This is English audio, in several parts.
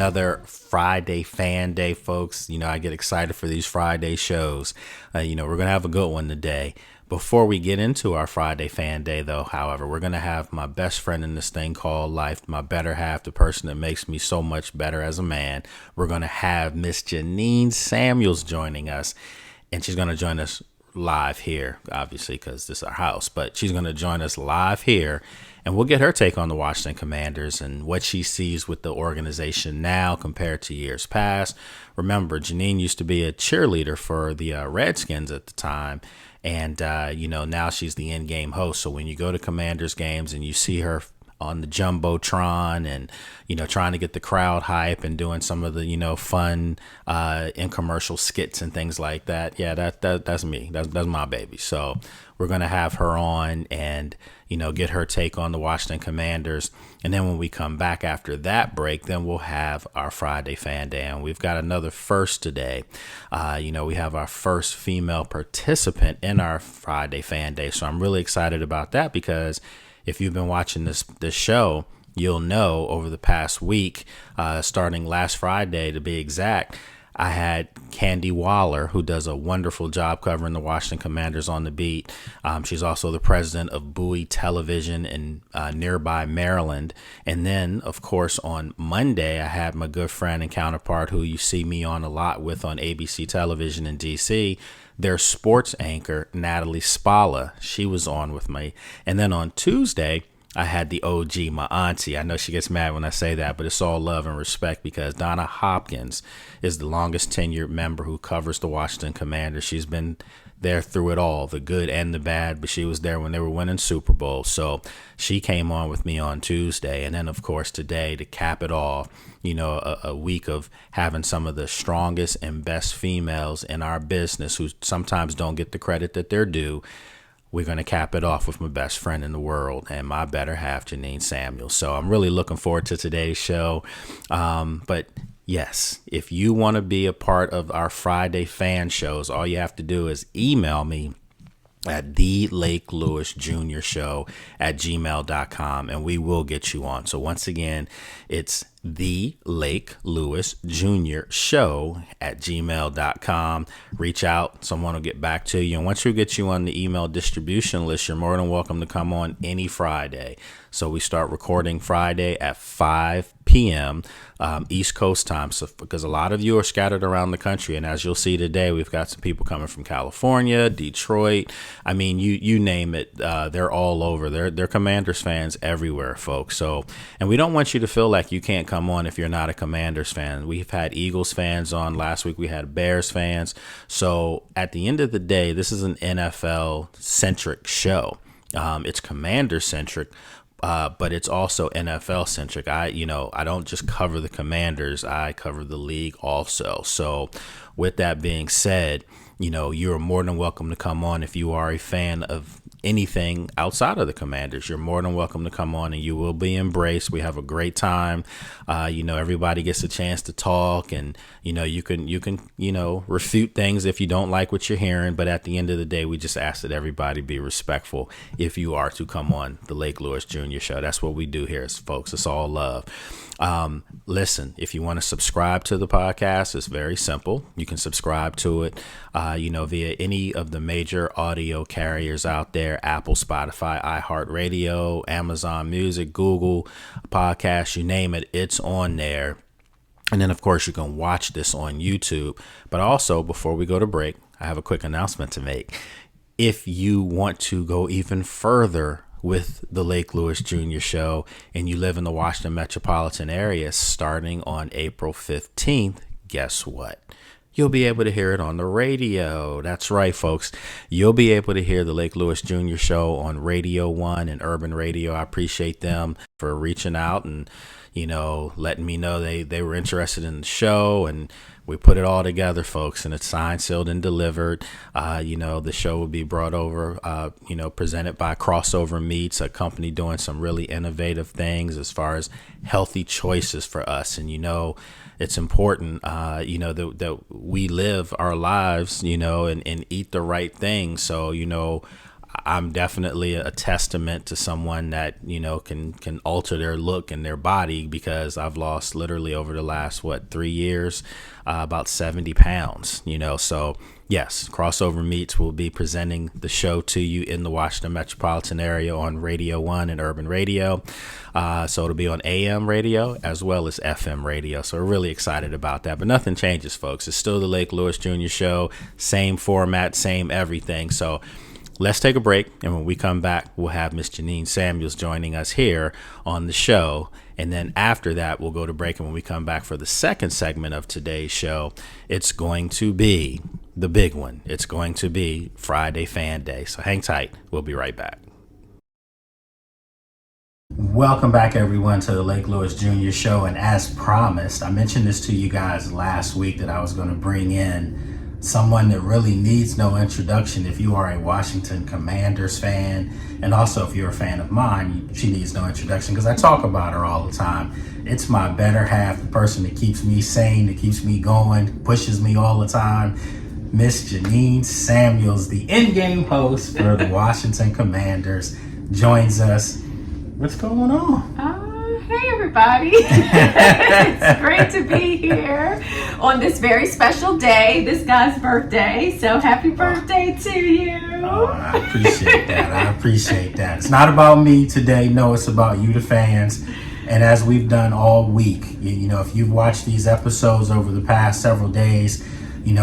another Friday fan day, folks. I get excited for these Friday shows. We're going to have a good one today. Before we get into our Friday fan day, though, however, we're going to have my best friend in this thing called life, my better half, the person that makes me so much better as a man. We're going to have Miss GeNienne Samuels joining us, and she's going to join us live here, obviously, because this is our house, but she's going to join us live here, and we'll get her take on the Washington Commanders and what she sees with the organization now compared to years past. Remember, GeNienne used to be a cheerleader for the Redskins at the time, and now she's the in-game host. So when you go to Commanders games and you see her on the Jumbotron and, trying to get the crowd hype and doing some of the, fun in-commercial skits and things like that. Yeah, that's me. That's my baby. So we're going to have her on and, get her take on the Washington Commanders. And then when we come back after that break, then we'll have our Friday fan day. And we've got another first today. We have our first female participant in our Friday fan day. So I'm really excited about that because if you've been watching this show, you'll know over the past week, starting last Friday to be exact, I had Candy Waller, who does a wonderful job covering the Washington Commanders on the beat. She's also the president of Bowie Television in nearby Maryland. And then, of course, on Monday, I had my good friend and counterpart who you see me on a lot with on ABC Television in D.C., their sports anchor, Natalie Spalla. She was on with me. And then on Tuesday, I had the OG, my auntie. I know she gets mad when I say that, but it's all love and respect because Donna Hopkins is the longest tenured member who covers the Washington Commanders. She's been there through it all, the good and the bad, but she was there when they were winning Super Bowl. So she came on with me on Tuesday. And then, of course, today to cap it off, a week of having some of the strongest and best females in our business who sometimes don't get the credit that they're due. We're going to cap it off with my best friend in the world and my better half, GeNienne Samuels. So I'm really looking forward to today's show. But yes, if you want to be a part of our Friday fan shows, all you have to do is email me at the Lake Lewis Jr. Show at gmail.com and we will get you on. So once again, it's the Lake Lewis Jr. Show at gmail.com. Reach out. Someone will get back to you. And once we get you on the email distribution list, you're more than welcome to come on any Friday. So we start recording Friday at 5 p.m. East Coast time. So because a lot of you are scattered around the country. And as you'll see today, we've got some people coming from California, Detroit. I mean, you name it. They're all over. They're Commanders fans everywhere, folks. So, and we don't want you to feel like you can't come on if you're not a Commanders fan. We've had Eagles fans on. Last week we had Bears fans. So at the end of the day, this is an NFL centric show. It's Commander centric. But it's also NFL centric. I don't just cover the Commanders. I cover the league also. So with that being said, you're more than welcome to come on if you are a fan of anything outside of the Commanders. You're more than welcome to come on and you will be embraced. We have a great time. Everybody gets a chance to talk and, you can refute things if you don't like what you're hearing. But at the end of the day, we just ask that everybody be respectful if you are to come on the Lake Lewis Jr. Show. That's what we do here, folks. It's all love. Listen, if you want to subscribe to the podcast, it's very simple. You can subscribe to it, via any of the major audio carriers out there, Apple, Spotify, iHeartRadio, Amazon Music, Google Podcasts, you name it, it's on there. And then, of course, you can watch this on YouTube. But also, before we go to break, I have a quick announcement to make. If you want to go even further with the Lake Lewis Jr. Show and you live in the Washington metropolitan area, starting on April 15th, guess what? You'll be able to hear it on the radio. That's right, folks. You'll be able to hear the Lake Lewis Jr. Show on Radio 1 and Urban Radio. I appreciate them for reaching out and, letting me know they were interested in the show. And we put it all together, folks, and it's signed, sealed, and delivered. The show will be brought over, presented by Crossover Meats, a company doing some really innovative things as far as healthy choices for us. And, it's important, that we live our lives, and eat the right thing. So, I'm definitely a testament to someone that, can alter their look and their body, because I've lost literally over the last, 3 years, about 70 pounds, so yes, Crossover Meets will be presenting the show to you in the Washington metropolitan area on Radio 1 and Urban Radio. So it'll be on AM radio as well as FM radio. So we're really excited about that. But nothing changes, folks. It's still the Lake Lewis Jr. Show. Same format, same everything. So let's take a break. And when we come back, we'll have Miss GeNienne Samuels joining us here on the show. And then after that, we'll go to break. And when we come back for the second segment of today's show, it's going to be the big one. It's going to be Friday Fan Day. So hang tight. We'll be right back. Welcome back, everyone, to the Lake Lewis Jr. Show. And as promised, I mentioned this to you guys last week that I was going to bring in someone that really needs no introduction. If you are a Washington Commanders fan, and also if you're a fan of mine, she needs no introduction because I talk about her all the time. It's my better half, the person that keeps me sane, that keeps me going, pushes me all the time. Miss GeNienne Samuels, the in-game host for the Washington Commanders, joins us. What's going on? Hey everybody. It's great to be here on this very special day, this guy's birthday. So happy birthday to you. Oh, I appreciate that. It's not about me today. No, it's about you, the fans. And as we've done all week, if you've watched these episodes over the past several days,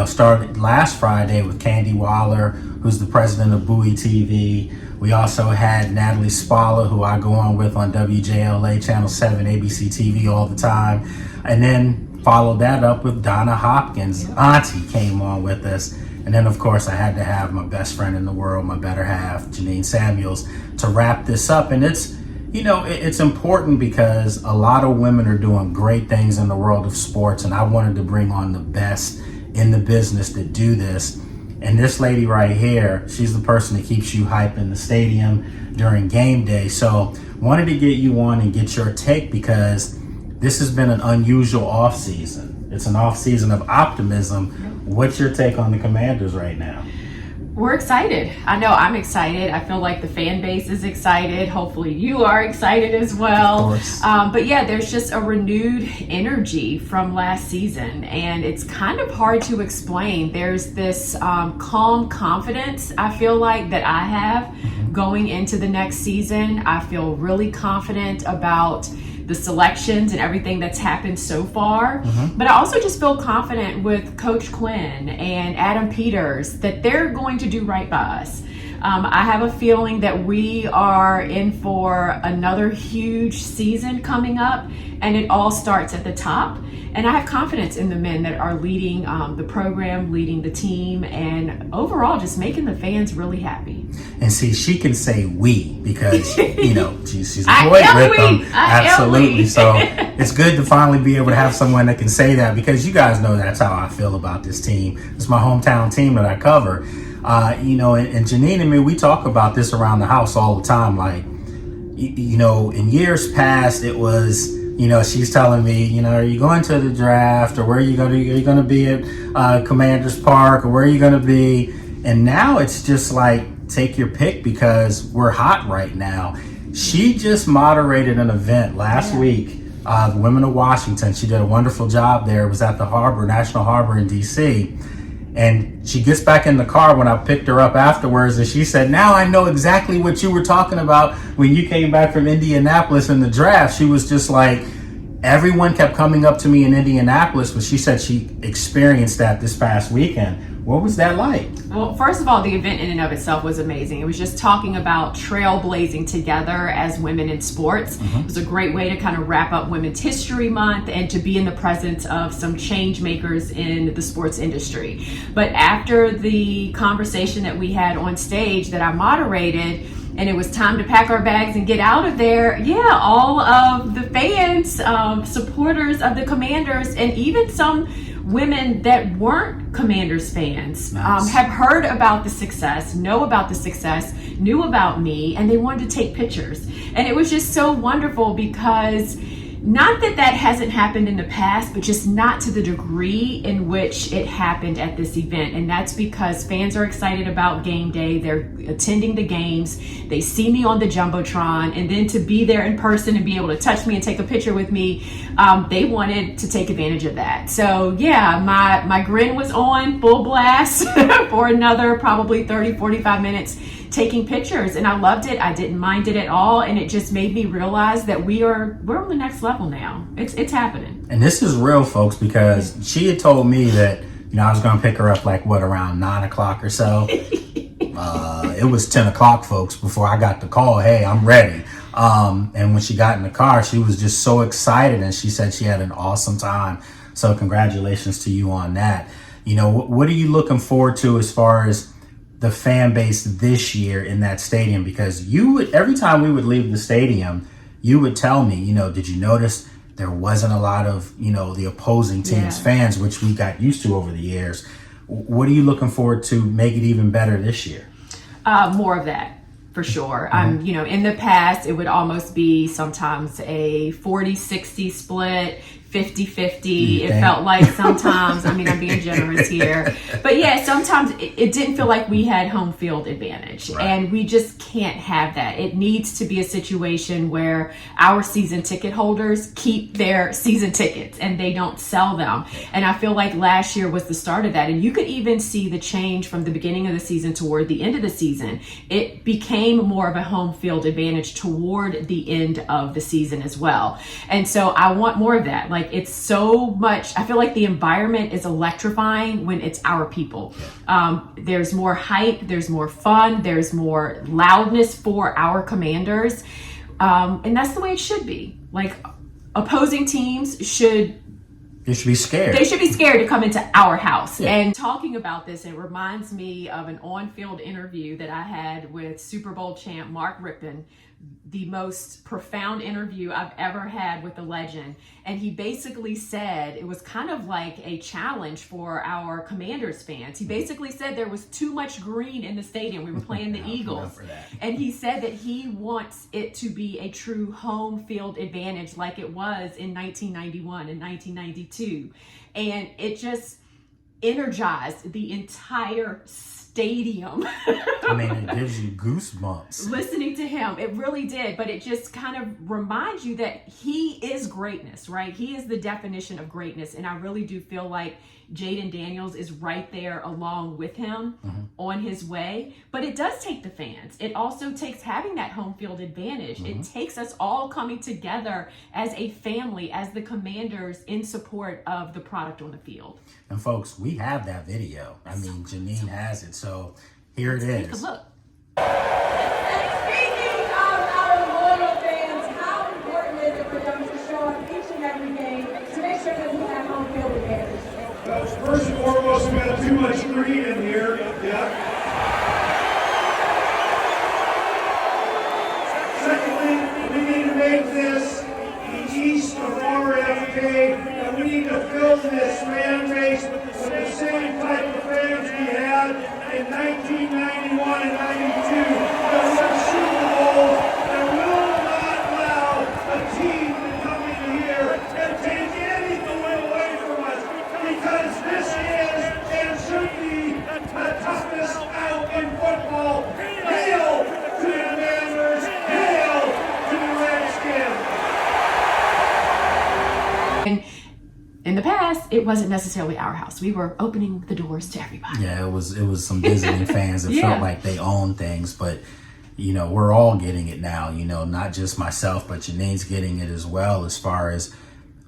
started last Friday with Candy Waller, who's the president of Bowie TV. We also had Natalie Spalla, who I go on with on WJLA Channel 7, ABC TV all the time. And then followed that up with Donna Hopkins. Auntie came on with us. And then, of course, I had to have my best friend in the world, my better half, GeNienne Samuels, to wrap this up. And it's important because a lot of women are doing great things in the world of sports. And I wanted to bring on the best in the business that do this. And this lady right here, she's the person that keeps you hype in the stadium during game day. So wanted to get you on and get your take because this has been an unusual off season. It's an off season of optimism. What's your take on the Commanders right now? We're excited. I know I'm excited. I feel like the fan base is excited. Hopefully you are excited as well. Of course. But yeah, there's just a renewed energy from last season and it's kind of hard to explain. There's this calm confidence I feel like that I have going into the next season. I feel really confident about the selections and everything that's happened so far. But I also just feel confident with Coach Quinn and Adam Peters that they're going to do right by us. I have a feeling that we are in for another huge season coming up, and it all starts at the top. And I have confidence in the men that are leading the program, leading the team, and overall just making the fans really happy. And see, she can say we because, she's employed with them. Absolutely. So it's good to finally be able to have someone that can say that because you guys know that's how I feel about this team. It's my hometown team that I cover. And Janine and me, we talk about this around the house all the time. Like, in years past, it was, she's telling me, are you going to the draft or where are you going to be at Commanders Park or where are you going to be? And now it's just like, take your pick because we're hot right now. She just moderated an event last week, the Women of Washington. She did a wonderful job there. It was at the Harbor, National Harbor in D.C. And she gets back in the car when I picked her up afterwards and she said, now I know exactly what you were talking about when you came back from Indianapolis in the draft. She was just like, everyone kept coming up to me in Indianapolis, but she said she experienced that this past weekend. What was that like? Well, first of all, the event in and of itself was amazing. It was just talking about trailblazing together as women in sports. It was a great way to kind of wrap up Women's History Month and to be in the presence of some change makers in the sports industry. But after the conversation that we had on stage that I moderated, and it was time to pack our bags and get out of there, all of the fans, supporters of the Commanders, and even some women that weren't Commanders fans have heard about the success, know about the success, knew about me, and they wanted to take pictures. And it was just so wonderful because Not that that hasn't happened in the past, but just not to the degree in which it happened at this event. And that's because fans are excited about game day. They're attending the games. They see me on the Jumbotron. And then to be there in person and be able to touch me and take a picture with me, they wanted to take advantage of that. So yeah, my grin was on full blast for another probably 30, 45 minutes taking pictures, and I loved it. I didn't mind it at all, and it just made me realize that we're on the next level now. It's happening. And this is real, folks, because she had told me that, you know, I was going to pick her up like around 9 o'clock or so. It was 10 o'clock, folks, before I got the call. Hey, I'm ready. And when she got in the car, she was just so excited, and she said she had an awesome time. So congratulations to you on that. You know, what are you looking forward to as far as the fan base this year in that stadium? Because you would, every time we would leave the stadium, you would tell me, you know, did you notice there wasn't a lot of, you know, the opposing team's fans, which we got used to over the years. What are you looking forward to make it even better this year? More of that, for sure. You know, in the past, it would almost be sometimes a 40-60 split, 50-50. It felt like sometimes, I mean, I'm being generous here, but yeah, sometimes it didn't feel like we had home field advantage, and we just can't have that. It needs to be a situation where our season ticket holders keep their season tickets and they don't sell them. And I feel like last year was the start of that. And you could even see the change from the beginning of the season toward the end of the season. It became more of a home field advantage toward the end of the season as well. And so I want more of that. Like, it's so much, I feel like the environment is electrifying when it's our people. There's more hype, there's more fun, there's more loudness for our Commanders. And that's the way it should be. Like, opposing teams they should be scared. They should be scared to come into our house. Yeah. And talking about this, it reminds me of an on-field interview that I had with Super Bowl champ Mark Rippon, the most profound interview I've ever had with a legend. And he basically said it was kind of like a challenge for our Commanders fans. He basically said there was too much green in the stadium. We were playing the Eagles. And he said that he wants it to be a true home field advantage like it was in 1991 and 1992. And it just energized the entire stadium. I mean, it gives you goosebumps. Listening to him, it really did. But it just kind of reminds you that he is greatness, right? He is the definition of greatness. And I really do feel like Jayden Daniels is right there along with him on his way. But it does take the fans. It also takes having that home field advantage. It takes us all coming together as a family, as the Commanders, in support of the product on the field. And folks, we have that video. I mean, Janine has it. So here it is. Take a look. Speaking of our loyal fans, how important is it for them to show up each and every game to make sure that we have home field advantage? First and foremost, we got too much green in here. Secondly, we need to make this the east of RFK, and we need to fill this fan base with the same type of fans we had in 1991 and 92. That won Super Bowls, and will not allow a team to come in here and take anything away from us, because this is and should be the toughest out in football. Hail to the Commanders! Hail to the Redskins! And in the past, it wasn't necessarily our house. We were opening the doors to everybody. Yeah, it was some visiting fans that felt like they owned things, but you know, we're all getting it now, you know, not just myself, but Janine's getting it as well, as far as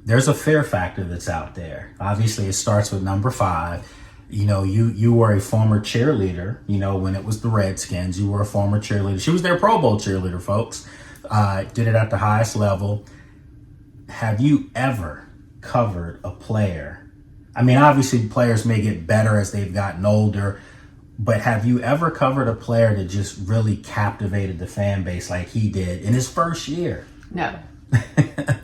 there's a fear factor that's out there. Obviously, it starts with number 5. You know, you were a former cheerleader, you know, when it was the Redskins. You were a former cheerleader. She was their Pro Bowl cheerleader, folks. Did it at the highest level. Have you ever covered a player? I mean, obviously players may get better as they've gotten older, but have you ever covered a player that just really captivated the fan base like he did in his first year? No.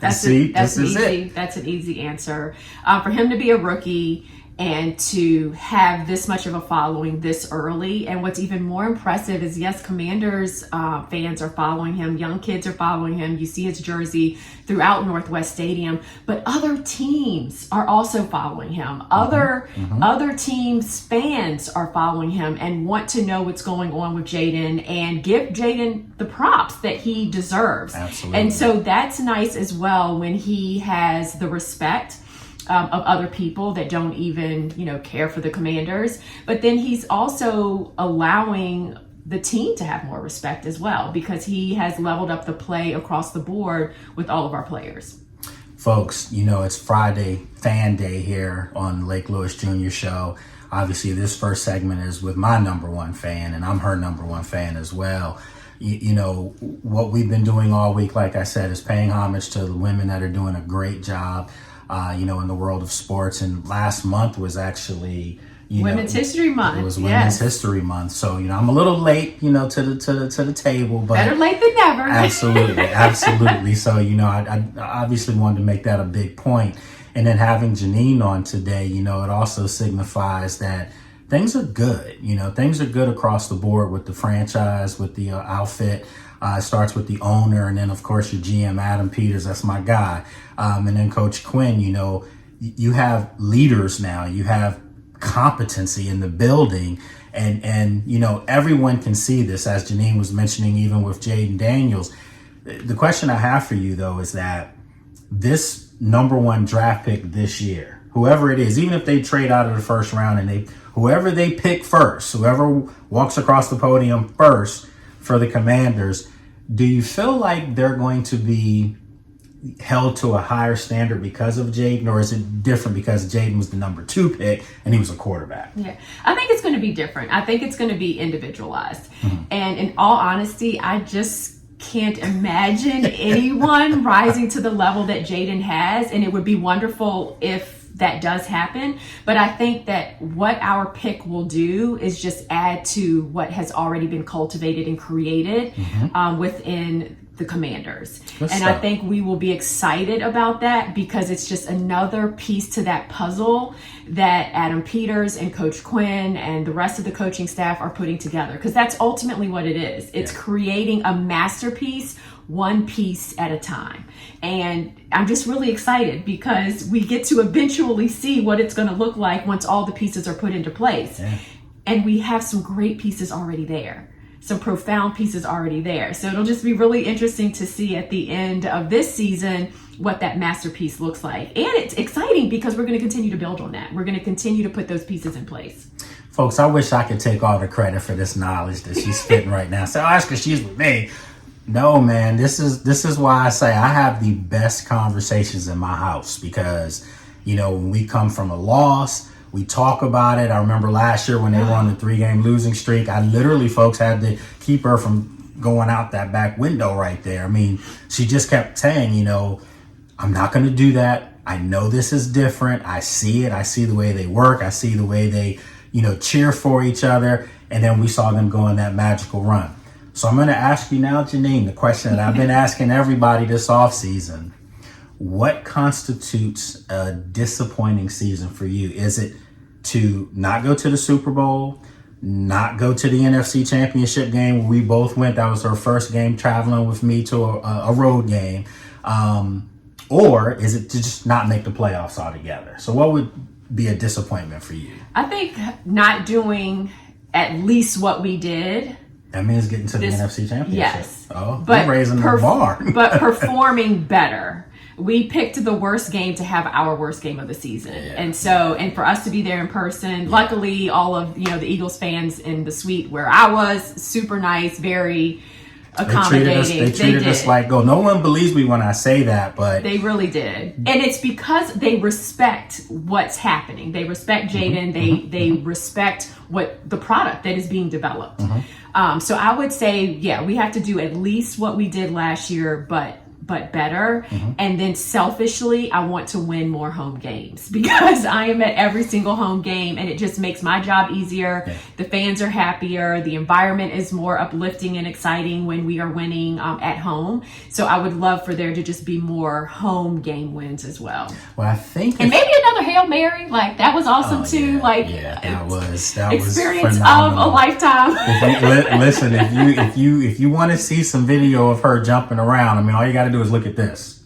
That's an easy answer. For him to be a rookie and to have this much of a following this early. And what's even more impressive is, yes, Commanders fans are following him. Young kids are following him. You see his jersey throughout Northwest Stadium, but other teams are also following him. Other teams' fans are following him and want to know what's going on with Jaden and give Jaden the props that he deserves. Absolutely. And so that's nice as well when he has the respect of other people that don't even, care for the Commanders. But then he's also allowing the team to have more respect as well, because he has leveled up the play across the board with all of our players. Folks, it's Friday Fan Day here on Lake Lewis Jr. Show. Obviously, this first segment is with my number one fan, and I'm her number one fan as well. What we've been doing all week, like I said, is paying homage to the women that are doing a great job, in the world of sports. And last month was actually, Women's History Month. It was Women's History Month. So, I'm a little late, to the table, but better late than never. Absolutely. So, I obviously wanted to make that a big point. And then having Janine on today, it also signifies that things are good. Things are good across the board with the franchise, with the outfit. It starts with the owner, and then, of course, your GM, Adam Peters. That's my guy. And then Coach Quinn, you have leaders now. You have competency in the building. And everyone can see this, as Janine was mentioning, even with Jaden Daniels. The question I have for you, though, is that this number one draft pick this year, whoever it is, even if they trade out of the first round and whoever they pick first, whoever walks across the podium first for the Commanders, do you feel like they're going to be held to a higher standard because of Jaden, or is it different because Jaden was the number 2 pick and he was a quarterback? Yeah, I think it's going to be different. I think it's going to be individualized. And in all honesty, I just can't imagine anyone rising to the level that Jaden has, and it would be wonderful if that does happen. But I think that what our pick will do is just add to what has already been cultivated and created within the Commanders. I think we will be excited about that, because it's just another piece to that puzzle that Adam Peters and Coach Quinn and the rest of the coaching staff are putting together, because that's ultimately what it is. It's creating a masterpiece, one piece at a time. And I'm just really excited because we get to eventually see what it's going to look like once all the pieces are put into place. And we have some great pieces already there. Some profound pieces already there. So it'll just be really interesting to see at the end of this season what that masterpiece looks like. And it's exciting because we're going to continue to build on that. We're going to continue to put those pieces in place. Folks, I wish I could take all the credit for this knowledge that she's spitting right now. So that's because she's with me. No, man, this is why I say I have the best conversations in my house, because, when we come from a loss, we talk about it. I remember last year when they were on the 3-game losing streak, I literally, folks, had to keep her from going out that back window right there. I mean, she just kept saying, I'm not going to do that. I know this is different. I see it. I see the way they work. I see the way they, cheer for each other. And then we saw them go on that magical run. So I'm going to ask you now, Janine, the question that I've been asking everybody this offseason. What constitutes a disappointing season for you? Is it to not go to the Super Bowl, not go to the NFC Championship game where we both went? That was her first game traveling with me to a road game. Or is it to just not make the playoffs altogether? So what would be a disappointment for you? I think not doing at least what we did. That means getting to the NFC Championship. Yes. Oh, but you're raising the bar. But performing better. We picked the worst game to have our worst game of the season. And for us to be there in person, luckily all of, the Eagles fans in the suite where I was, super nice, very accommodating. They treated us like gold. No one believes me when I say that, but they really did. And it's because they respect what's happening. They respect Jaden. They respect what the product that is being developed. So I would say, we have to do at least what we did last year, but but better. And then selfishly, I want to win more home games because I am at every single home game and it just makes my job easier. Yeah. The fans are happier. The environment is more uplifting and exciting when we are winning at home. So I would love for there to just be more home game wins as well. Well, I think, and maybe another Hail Mary, like that was awesome too. Yeah, like that was experience phenomenal. of a lifetime. Listen, if you want to see some video of her jumping around, I mean, all you got to do is look at this.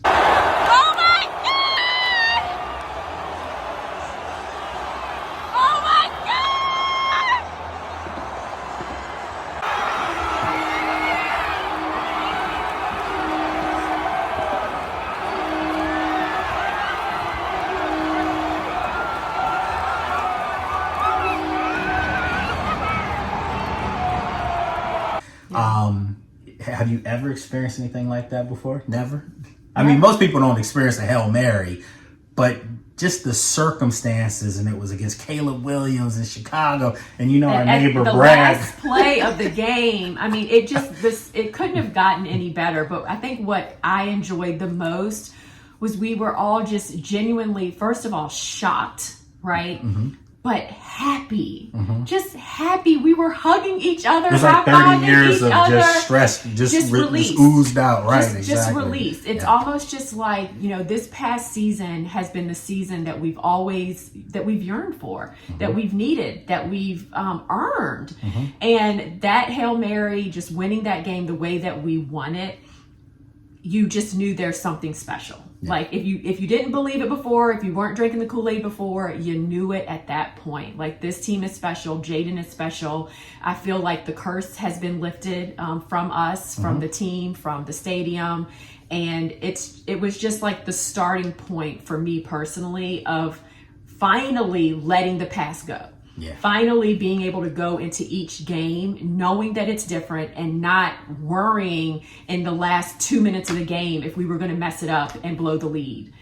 Have you ever experienced anything like that before? Never? I mean, most people don't experience a Hail Mary, but just the circumstances, and it was against Caleb Williams in Chicago, and our neighbor the Brad. last play of the game, I mean, it couldn't have gotten any better. But I think what I enjoyed the most was we were all just genuinely, first of all, shocked, right? But happy, just happy. We were hugging each other. It was like 30 years of other. just stress, just released. oozed out, right? Just released. It's almost just like, this past season has been the season that we've yearned for, that we've needed, that we've earned. And that Hail Mary, just winning that game the way that we won it, you just knew there's something special. Like if you didn't believe it before, if you weren't drinking the Kool-Aid before, you knew it at that point. Like, this team is special. Jaden is special. I feel like the curse has been lifted from us, from the team, from the stadium. And it was just like the starting point for me personally of finally letting the past go. Yeah. Finally being able to go into each game knowing that it's different and not worrying in the last 2 minutes of the game if we were going to mess it up and blow the lead.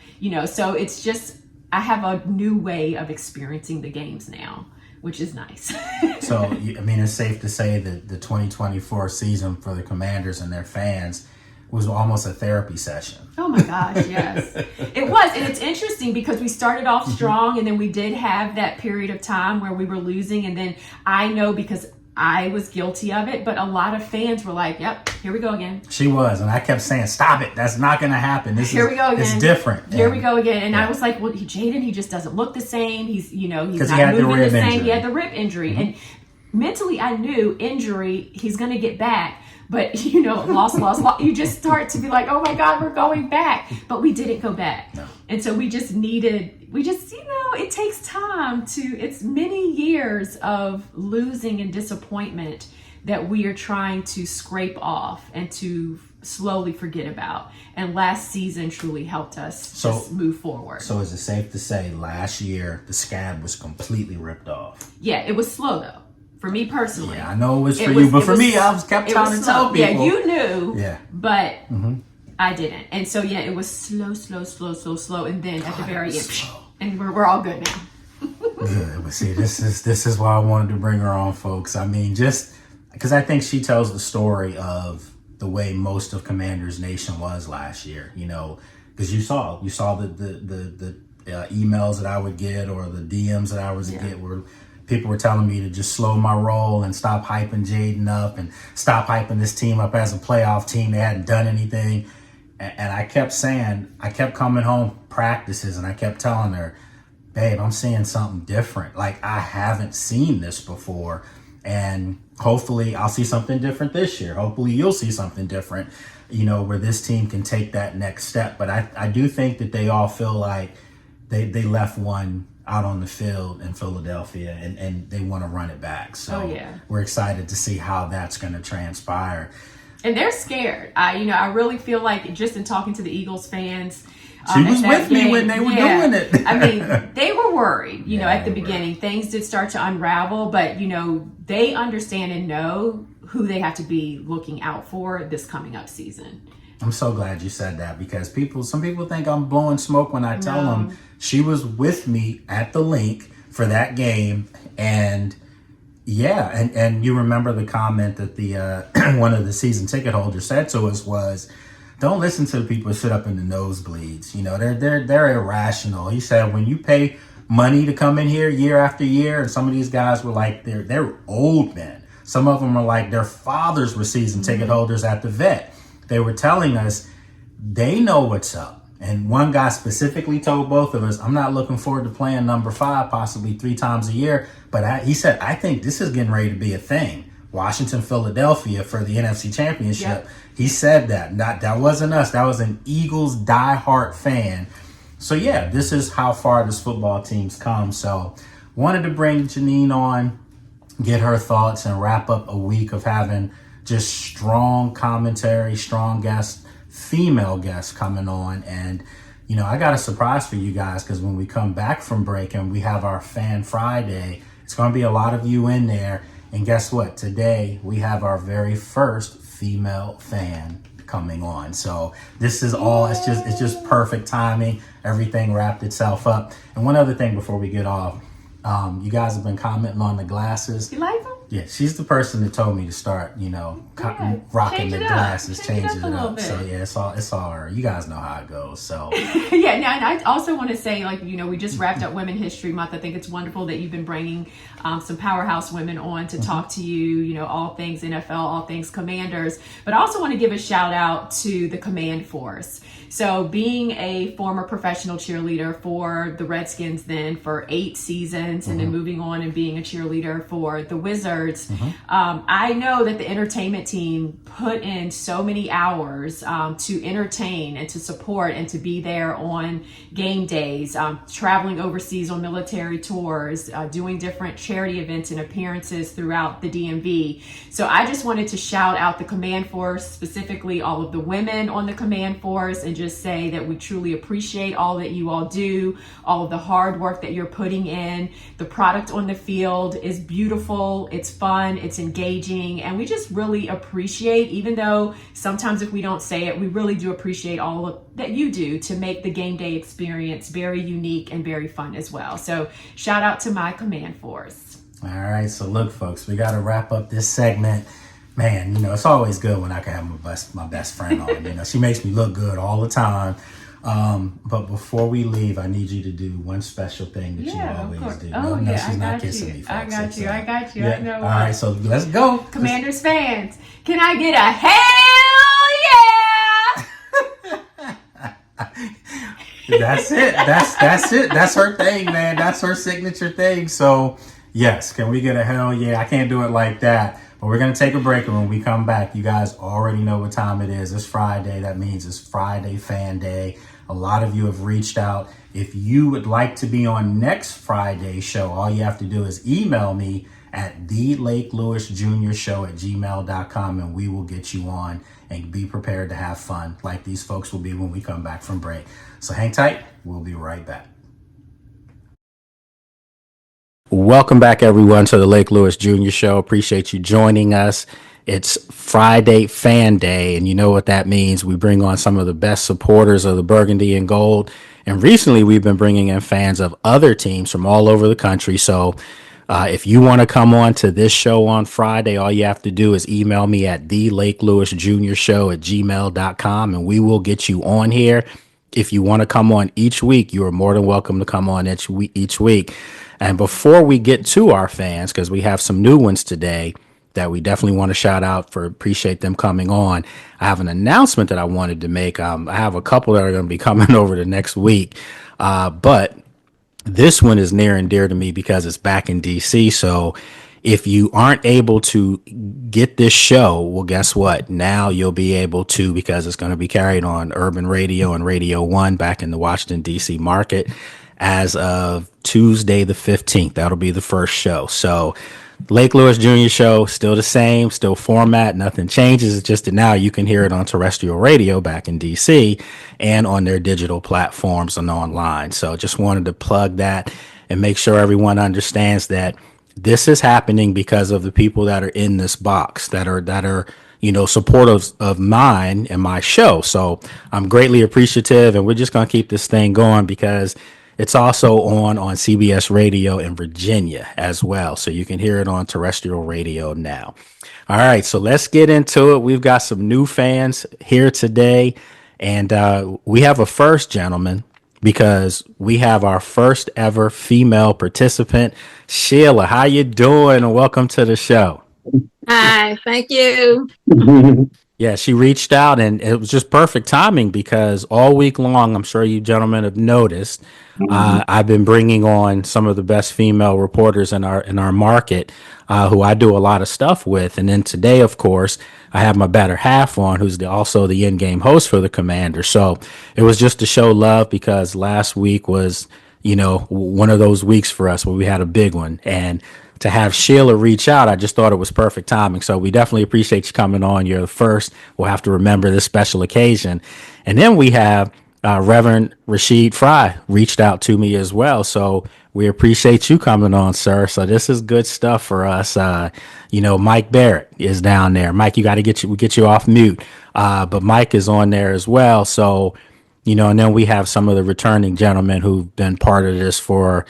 So it's just, I have a new way of experiencing the games now, which is nice. So, I mean, it's safe to say that the 2024 season for the Commanders and their fans was almost a therapy session. Oh my gosh, yes. It was. And it's interesting because we started off strong and then we did have that period of time where we were losing. And then I know, because I was guilty of it, but a lot of fans were like, yep, here we go again. She was. And I kept saying, stop it. That's not going to happen. Here we go again. It's different. Here we go again. And I was like, well, Jaden, he just doesn't look the same. He's, he's not moving the same. Injury. He had the rib injury. And mentally I knew injury, he's going to get back. But, loss. You just start to be like, oh my God, we're going back. But we didn't go back. No. And so we just, it takes time it's many years of losing and disappointment that we are trying to scrape off and to slowly forget about. And last season truly helped us just move forward. So is it safe to say last year, the scab was completely ripped off? Yeah, it was slow though. For me personally. Yeah, I know it was for you, but for me, I kept trying to tell people. Yeah, you knew. Yeah. But I didn't. And so, it was slow. And then at the very end, and we're all good now. Good. But see, this is why I wanted to bring her on, folks. I mean, just because I think she tells the story of the way most of Commanders Nation was last year, because you saw the emails that I would get or the DMs that I was get were, people were telling me to just slow my roll and stop hyping Jaden up and stop hyping this team up as a playoff team. They hadn't done anything. And I kept coming home practices and I kept telling her, babe, I'm seeing something different. Like, I haven't seen this before. And hopefully I'll see something different this year. Hopefully you'll see something different, where this team can take that next step. But I do think that they all feel like they left one out on the field in Philadelphia and they want to run it back. So we're excited to see how that's going to transpire. And they're scared. I really feel like, just in talking to the Eagles fans, she was with me when they were doing it. I mean, they were worried, at the beginning. Things did start to unravel, but, they understand and know who they have to be looking out for this coming up season. I'm so glad you said that, because some people think I'm blowing smoke when I tell them she was with me at the link for that game. And and you remember the comment that the one of the season ticket holders said to us was, don't listen to the people who sit up in the nosebleeds. You know, they're irrational. He said when you pay money to come in here year after year, and some of these guys were like they're old men. Some of them are like their fathers were season ticket holders at the vet. They were telling us they know what's up. And one guy specifically told both of us, I'm not looking forward to playing number 5 possibly 3 times a year. But he said, I think this is getting ready to be a thing. Washington, Philadelphia for the NFC Championship. Yep. He said that. That wasn't us. That was an Eagles diehard fan. So, yeah, this is how far this football team's come. So, wanted to bring Janine on, get her thoughts, and wrap up a week of having just strong commentary, strong guests, female guests coming on. And, you know, I got a surprise for you guys, because when we come back from break and we have our Fan Friday, it's going to be a lot of you in there. And guess what? Today we have our very first female fan coming on. So this is all, it's just perfect timing. Everything wrapped itself up. And one other thing before we get off, you guys have been commenting on the glasses. You like them? Yeah, she's the person that told me to start, you know, rocking the glasses, changing it up. So yeah, it's all her. You guys know how it goes. So yeah, now, and I also want to say, like, you know, we just wrapped up Women History Month. I think it's wonderful that you've been bringing some powerhouse women on to talk to you know, all things NFL, all things Commanders. But I also want to give a shout out to the Command Force. So being a former professional cheerleader for the Redskins then for 8 seasons, and then moving on and being a cheerleader for the Wizards, I know that the entertainment team put in so many hours to entertain and to support and to be there on game days, traveling overseas on military tours, doing different charity events and appearances throughout the DMV. So I just wanted to shout out the Command Force, specifically all of the women on the Command Force, and just say that we truly appreciate all that you all do, all of the hard work that you're putting in. The product on the field is beautiful, it's fun, it's engaging, and we just really appreciate, even though sometimes if we don't say it, we really do appreciate all of that you do to make the game day experience very unique and very fun as well. So shout out to my Command Force. All right, so look, folks, we got to wrap up this segment. Man, you know, it's always good when I can have my best friend on. You know, she makes me look good all the time. But before we leave, I need you to do one special thing that you always do. No, she's not kissing me, folks. I got you. Yeah. I know. All right, so let's go. Commanders fans, can I get a hell yeah? That's it. That's it. That's her thing, man. That's her signature thing. So, yes, can we get a hell yeah? I can't do it like that. But we're going to take a break, and when we come back, you guys already know what time it is. It's Friday. That means it's Friday Fan Day. A lot of you have reached out. If you would like to be on next Friday's show, all you have to do is email me at thelakeLewisJr.show@gmail.com, and we will get you on, and be prepared to have fun like these folks will be when we come back from break. So hang tight. We'll be right back. Welcome back, everyone, to the Lake Lewis Jr. Show. Appreciate you joining us. It's Friday Fan Day, and you know what that means. We bring on some of the best supporters of the burgundy and gold. And recently, we've been bringing in fans of other teams from all over the country. So if you want to come on to this show on Friday, all you have to do is email me at thelakeLewisJr.show@gmail.com, and we will get you on here. If you want to come on each week, you are more than welcome to come on each week. And before we get to our fans, because we have some new ones today that we definitely want to shout out for, appreciate them coming on, I have an announcement that I wanted to make. I have a couple that are going to be coming over the next week, but this one is near and dear to me because it's back in DC. So if you aren't able to get this show, well, guess what? Now you'll be able to, because it's going to be carried on Urban Radio and Radio 1 back in the Washington, D.C. market as of Tuesday the 15th. That'll be the first show. So Lake Lewis Jr. Show, still the same, still format, nothing changes. It's just that now you can hear it on terrestrial radio back in DC and on their digital platforms and online. So just wanted to plug that and make sure everyone understands that this is happening because of the people that are in this box that are, you know, supporters of mine and my show. So I'm greatly appreciative, and we're just going to keep this thing going because It's also on CBS Radio in Virginia as well. So you can hear it on terrestrial radio now. All right, so let's get into it. We've got some new fans here today, and we have a first, gentleman, because we have our first ever female participant. Sheila, how you doing? And welcome to the show. Hi, thank you. Yeah, she reached out, and it was just perfect timing because all week long, I'm sure you gentlemen have noticed, I've been bringing on some of the best female reporters in our market, who I do a lot of stuff with. And then today, of course, I have my better half on, who's also the in-game host for the Commander. So it was just to show love because last week was, one of those weeks for us where we had a big one. And to have Sheila reach out, I just thought it was perfect timing. So we definitely appreciate you coming on. You're the first. We'll have to remember this special occasion. And then we have Reverend Rashid Fry reached out to me as well. So we appreciate you coming on, sir. So this is good stuff for us. Mike Barrett is down there. Mike, you got to get you off mute. But Mike is on there as well. So, and then we have some of the returning gentlemen who've been part of this for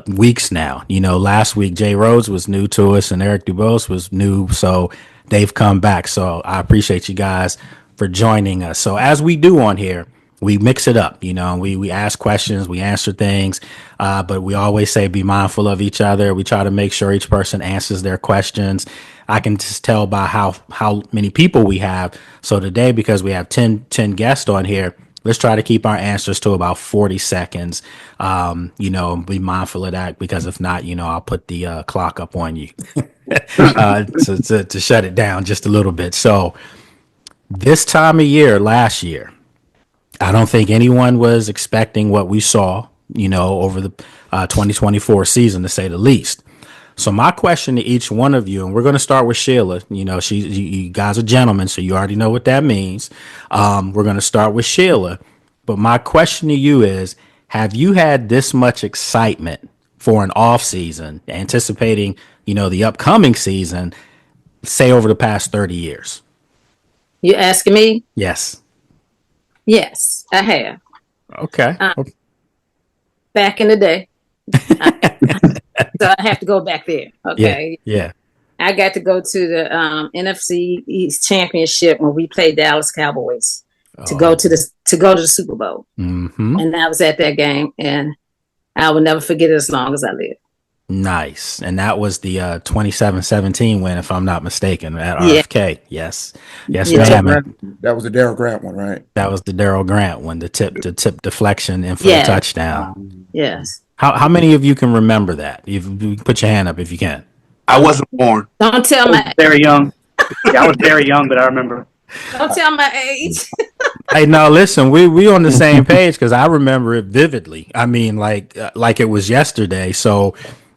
weeks now. Last week Jay Rhodes was new to us and Eric Dubose was new, so they've come back. So I appreciate you guys for joining us. So as we do on here, we mix it up, we ask questions, we answer things, but we always say be mindful of each other. We try to make sure each person answers their questions. I can just tell by how many people we have. So today, because we have 10 guests on here, let's try to keep our answers to about 40 seconds. Be mindful of that because if not, I'll put the clock up on you to shut it down just a little bit. So this time of year, last year, I don't think anyone was expecting what we saw, over the 2024 season, to say the least. So my question to each one of you, and we're going to start with Sheila. You guys are gentlemen, so you already know what that means. We're going to start with Sheila. But my question to you is, have you had this much excitement for an off season, anticipating, the upcoming season, say over the past 30 years? You asking me? Yes. Yes, I have. Okay. Back in the day. So I have to go back there. Okay. Yeah. I got to go to the NFC East Championship when we played Dallas Cowboys to go to the Super Bowl. Mm-hmm. And I was at that game, and I will never forget it as long as I live. Nice. And that was the 27-17 win, if I'm not mistaken, at RFK. Yes. Yes, ma'am. That was the Darryl Grant one, right? That was the Darryl Grant one, the tip deflection and for the touchdown. Yes. How many of you can remember that? You put your hand up if you can. I wasn't born. Don't tell my very young. I was very young, but I remember. Don't tell my age. Hey, now listen, we on the same page because I remember it vividly. I mean, like it was yesterday. So,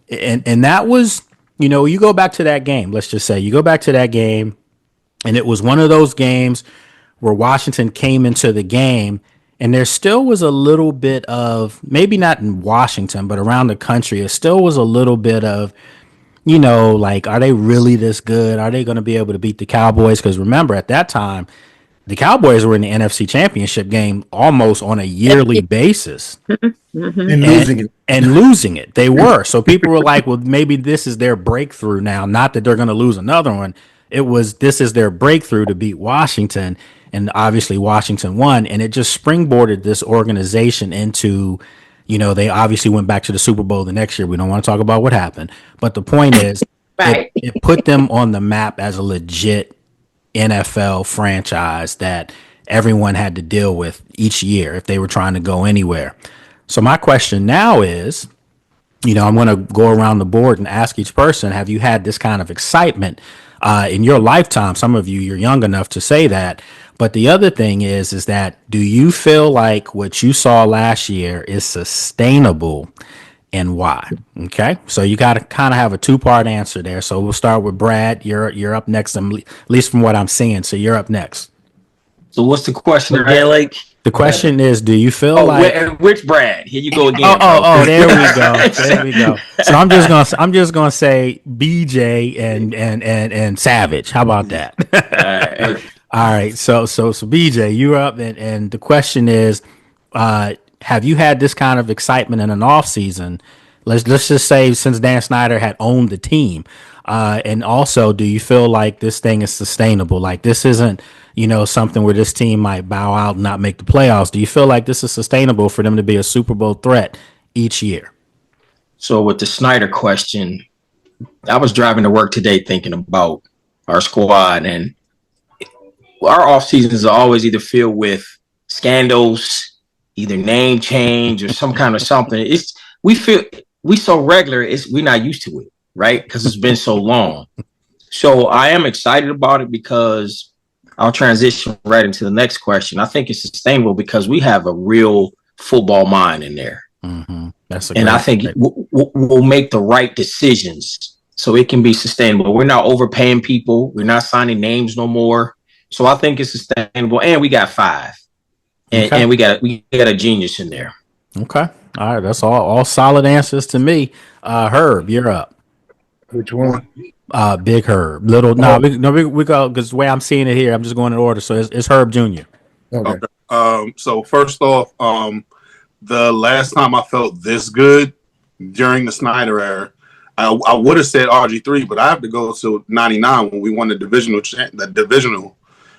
and that was, you go back to that game. Let's just say you go back to that game, and it was one of those games where Washington came into the game, and there still was a little bit of, maybe not in Washington, but around the country, it still was a little bit of, like, are they really this good? Are they going to be able to beat the Cowboys? Because remember, at that time, the Cowboys were in the NFC Championship game almost on a yearly basis. And losing it. They were. So people were like, well, maybe this is their breakthrough now. Not that they're going to lose another one. This is their breakthrough to beat Washington. And obviously Washington won. And it just springboarded this organization into, they obviously went back to the Super Bowl the next year. We don't want to talk about what happened. But the point is, right. it put them on the map as a legit NFL franchise that everyone had to deal with each year if they were trying to go anywhere. So my question now is, I'm going to go around the board and ask each person, have you had this kind of excitement in your lifetime? Some of you're young enough to say that. But the other thing is that do you feel like what you saw last year is sustainable and why? Okay, so you got to kind of have a two-part answer there. So we'll start with Brad. You're up next, at least from what I'm seeing. So you're up next. So what's the question again? Like the question is, do you feel like which Brad? Here you go again. There we go. There we go. So I'm just gonna say BJ and Savage. How about that? All right. So BJ, you're up, and the question is, have you had this kind of excitement in an off season? Let's just say since Dan Snyder had owned the team, and also, do you feel like this thing is sustainable? Like this isn't, something where this team might bow out and not make the playoffs. Do you feel like this is sustainable for them to be a Super Bowl threat each year? So with the Snyder question, I was driving to work today thinking about our squad, and our off seasons are always either filled with scandals, either name change or some kind of something. We so regular, we're not used to it, right? Because it's been so long. So I am excited about it because I'll transition right into the next question. I think it's sustainable because we have a real football mind in there. Mm-hmm. And I think we'll make the right decisions so it can be sustainable. We're not overpaying people. We're not signing names no more. So I think it's sustainable. And we got 5. And we got a genius in there. Okay. All right. That's all solid answers to me. Herb, you're up. Which one? Big Herb. We go, because the way I'm seeing it here, I'm just going in order. So it's Herb Jr. Okay. So first off, the last time I felt this good during the Snyder era, I would have said RG3, but I have to go to '99 when we won the divisional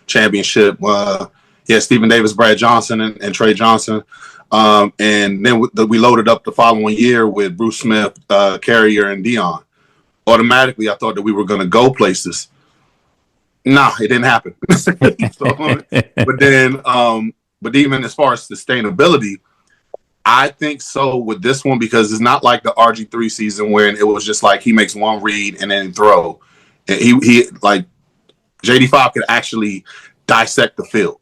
championship. Stephen Davis, Brad Johnson, and Trey Johnson. And then we loaded up the following year with Bruce Smith, Carrier, and Dion. Automatically, I thought that we were going to go places. Nah, it didn't happen. But even as far as sustainability, I think so with this one because it's not like the RG3 season where it was just like he makes one read and then throw. And he like JD5 could actually dissect the field.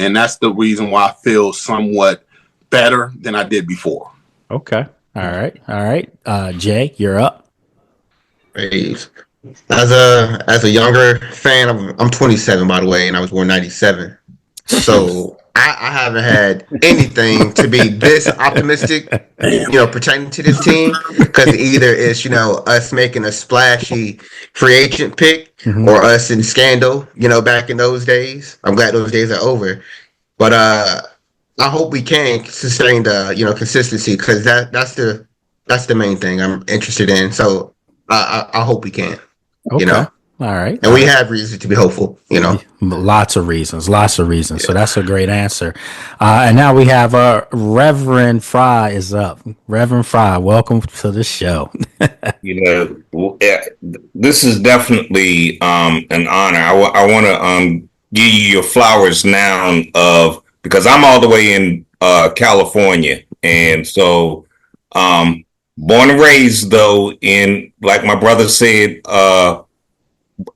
And that's the reason why I feel somewhat better than I did before. Okay. All right. Jay, you're up. As a younger fan, I'm 27 by the way, and I was born '97. So I haven't had anything to be this optimistic, pertaining to this team, because either it's us making a splashy free agent pick or us in scandal. Back in those days, I'm glad those days are over. But I hope we can sustain the consistency because that's the main thing I'm interested in. So I hope we can. Okay. All right. And we have reason to be hopeful, Lots of reasons. So that's a great answer. And now we have Reverend Fry is up. Reverend Fry, welcome to the show. This is definitely an honor. I want to give you your flowers now because I'm all the way in California. And so born and raised, though, in, like my brother said,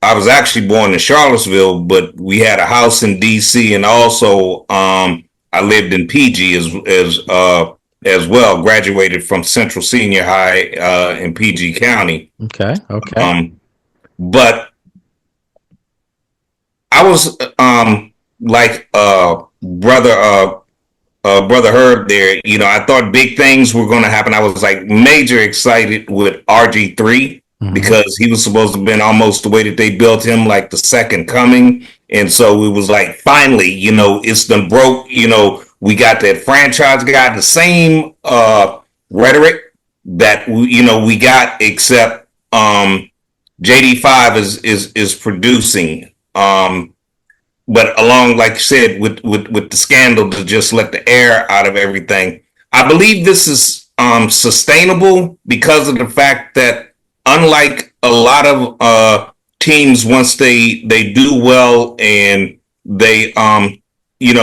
I was actually born in Charlottesville, but we had a house in D.C. and also I lived in PG as well. Graduated from Central Senior High in PG County. Okay. But I was like brother Herb there. I thought big things were going to happen. I was like major excited with RG3. Because he was supposed to have been almost the way that they built him, like the second coming. And so it was like, finally, it's done broke. We got that franchise guy, the same rhetoric that, we got, except JD5 is producing. But along, like you said, with the scandal to just let the air out of everything. I believe this is sustainable because of the fact that unlike a lot of teams, once they do well and they